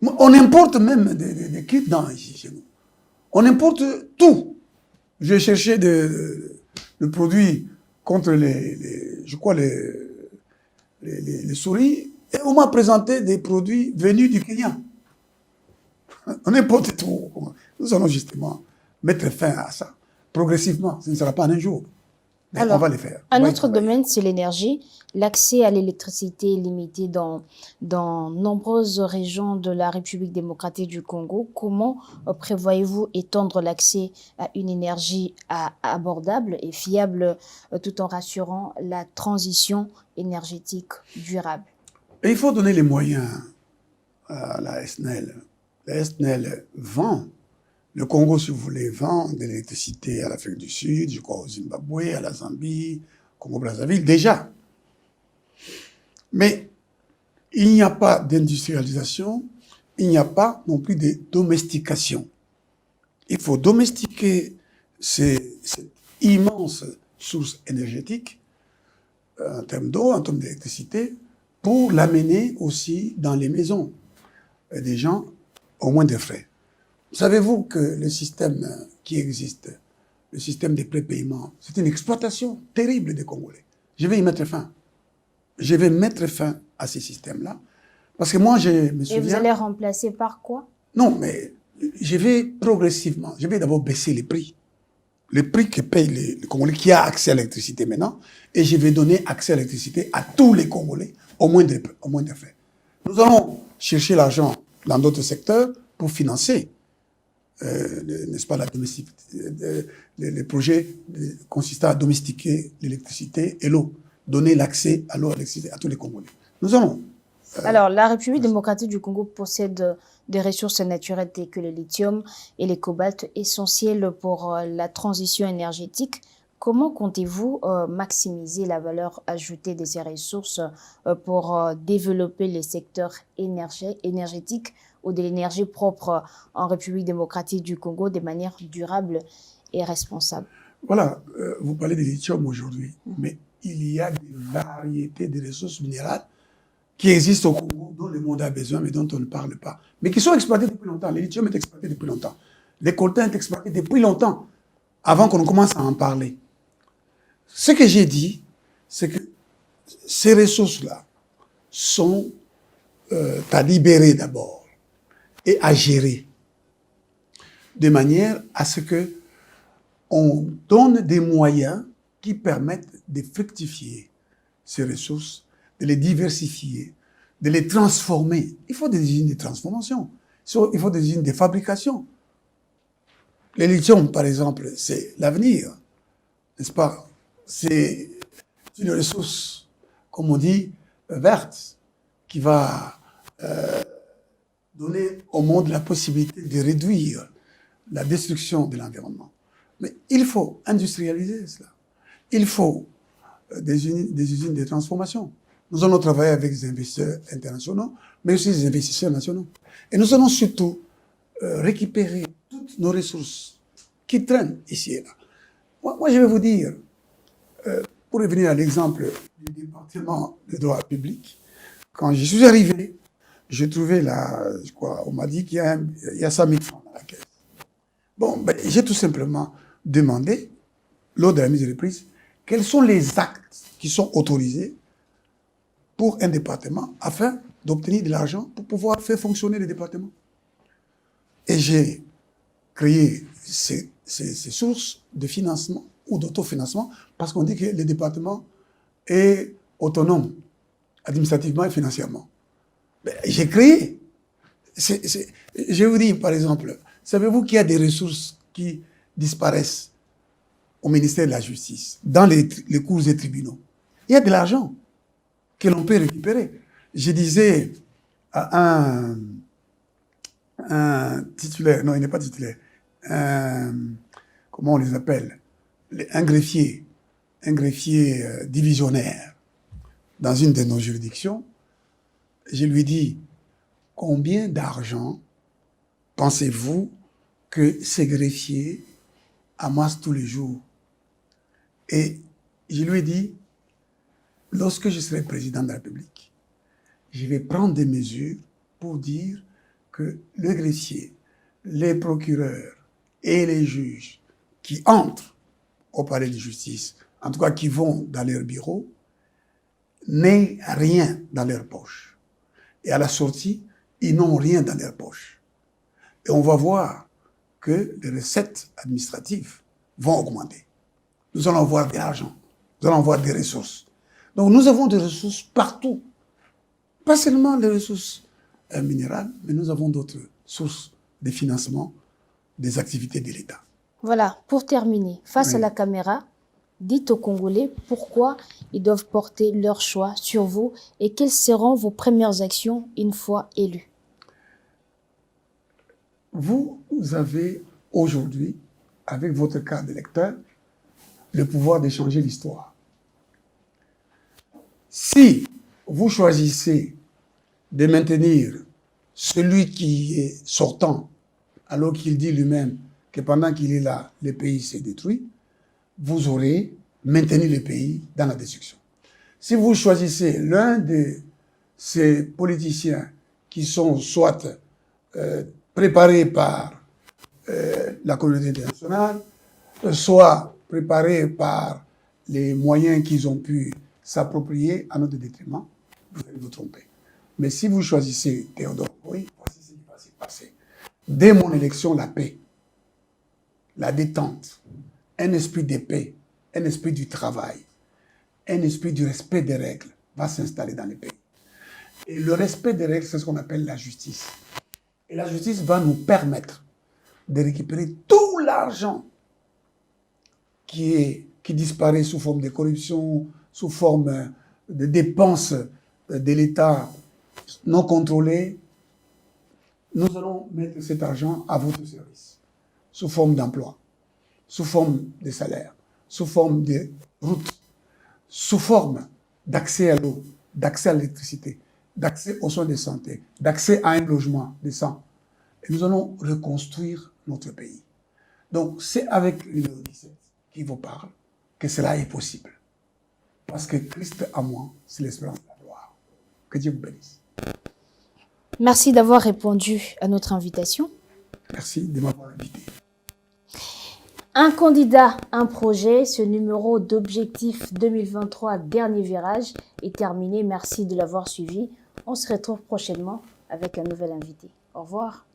On importe même des kits dans ici chez nous. On importe tout. J'ai cherché le produit contre les souris, et on m'a présenté des produits venus du Kenya. On importe tout. Nous allons justement mettre fin à ça, progressivement. Ce ne sera pas en un jour. Mais Alors, on va le faire. un autre domaine, c'est l'énergie. L'accès à l'électricité est limité dans nombreuses régions de la République démocratique du Congo. Comment prévoyez-vous étendre l'accès à une énergie abordable et fiable tout en rassurant la transition énergétique durable? Et il faut donner les moyens à la SNEL. La SNEL vend. Le Congo, si vous voulez, vend de l'électricité à l'Afrique du Sud, je crois au Zimbabwe, à la Zambie, Congo-Brazzaville, déjà. Mais il n'y a pas d'industrialisation, il n'y a pas non plus de domestication. Il faut domestiquer cette immense source énergétique, en termes d'eau, en termes d'électricité, pour l'amener aussi dans les maisons des gens au moins de frais. Savez-vous que le système qui existe, le système des prépaiements, c'est une exploitation terrible des Congolais. Je vais y mettre fin. Je vais mettre fin à ces systèmes-là. Parce que moi, je me souviens... Et vous allez remplacer par quoi? Non, mais je vais progressivement. Je vais d'abord baisser les prix. Le prix que paye le Congolais qui a accès à l'électricité maintenant. Et je vais donner accès à l'électricité à tous les Congolais, au moins de frais. Nous allons chercher l'argent dans d'autres secteurs pour financer n'est-ce pas, les projets consistant à domestiquer l'électricité et l'eau, donner l'accès à l'eau et à l'électricité à tous les Congolais. Nous allons... Alors, la République démocratique du Congo possède des ressources naturelles telles que le lithium et les cobaltes essentiels pour la transition énergétique. Comment comptez-vous maximiser la valeur ajoutée de ces ressources pour développer les secteurs énergétiques ou de l'énergie propre en République démocratique du Congo de manière durable et responsable? Voilà, vous parlez de lithium aujourd'hui, mais il y a des variétés de ressources minérales qui existent au Congo, dont le monde a besoin, mais dont on ne parle pas, mais qui sont exploitées depuis longtemps. Le lithium est exploité depuis longtemps. Le coltan est exploité depuis longtemps, avant qu'on commence à en parler. Ce que j'ai dit, c'est que ces ressources-là sont à libérer d'abord et à gérer, de manière à ce que on donne des moyens qui permettent de fructifier ces ressources, de les diversifier, de les transformer. Il faut des usines de transformation, il faut des usines de fabrication. Le lithium, par exemple, c'est l'avenir, n'est-ce pas? C'est une ressource, comme on dit, verte, qui va donner au monde la possibilité de réduire la destruction de l'environnement. Mais il faut industrialiser cela. Il faut des usines de transformation. Nous allons travailler avec des investisseurs internationaux, mais aussi des investisseurs nationaux. Et nous allons surtout récupérer toutes nos ressources qui traînent ici et là. Moi, je vais vous dire, pour revenir à l'exemple du département de droit public, quand je suis arrivé, j'ai trouvé là, je crois, on m'a dit qu'il y a 100 000 francs dans la caisse. Bon, ben, j'ai tout simplement demandé, lors de la mise de reprise, quels sont les actes qui sont autorisés pour un département afin d'obtenir de l'argent pour pouvoir faire fonctionner le département. Et j'ai créé ces sources de financement ou d'autofinancement parce qu'on dit que le département est autonome administrativement et financièrement. J'ai créé. Je vous dis, par exemple, savez-vous qu'il y a des ressources qui disparaissent au ministère de la Justice, dans les cours et tribunaux? Il y a de l'argent que l'on peut récupérer. Je disais à un titulaire, non, il n'est pas titulaire, comment on les appelle, un greffier divisionnaire dans une de nos juridictions. Je lui dis, combien d'argent pensez-vous que ces greffiers amassent tous les jours? Et je lui ai dit, lorsque je serai président de la République, je vais prendre des mesures pour dire que le greffier, les procureurs et les juges qui entrent au palais de justice, en tout cas qui vont dans leur bureau, n'aient rien dans leur poche. Et à la sortie, ils n'ont rien dans leur poche. Et on va voir que les recettes administratives vont augmenter. Nous allons avoir de l'argent, nous allons avoir des ressources. Donc nous avons des ressources partout. Pas seulement les ressources minérales, mais nous avons d'autres sources de financement des activités de l'État. Voilà, pour terminer, face à la caméra, dites aux Congolais pourquoi ils doivent porter leur choix sur vous et quelles seront vos premières actions une fois élus. Vous avez aujourd'hui, avec votre carte d'électeur, le pouvoir de changer l'histoire. Si vous choisissez de maintenir celui qui est sortant, alors qu'il dit lui-même que pendant qu'il est là, le pays s'est détruit, vous aurez maintenu le pays dans la destruction. Si vous choisissez l'un de ces politiciens qui sont soit préparés par la communauté internationale, soit préparés par les moyens qu'ils ont pu s'approprier à notre détriment, vous allez vous tromper. Mais si vous choisissez Théodore Oboy, voici ce qui va se passer. Dès mon élection, la paix, la détente, un esprit de paix, un esprit du travail, un esprit du respect des règles va s'installer dans le pays. Et le respect des règles, c'est ce qu'on appelle la justice. Et la justice va nous permettre de récupérer tout l'argent qui disparaît sous forme de corruption, sous forme de dépenses de l'État non contrôlées. Nous allons mettre cet argent à votre service, sous forme d'emploi, sous forme de salaire, sous forme de routes, sous forme d'accès à l'eau, d'accès à l'électricité, d'accès aux soins de santé, d'accès à un logement décent. Et nous allons reconstruire notre pays. Donc, c'est avec le numéro 17 qui vous parle que cela est possible. Parce que Christ à moi, c'est l'espérance de la gloire. Que Dieu vous bénisse. Merci d'avoir répondu à notre invitation. Merci de m'avoir invité. Un candidat, un projet, ce numéro d'Objectif 2023 Dernier Virage est terminé. Merci de l'avoir suivi. On se retrouve prochainement avec un nouvel invité. Au revoir.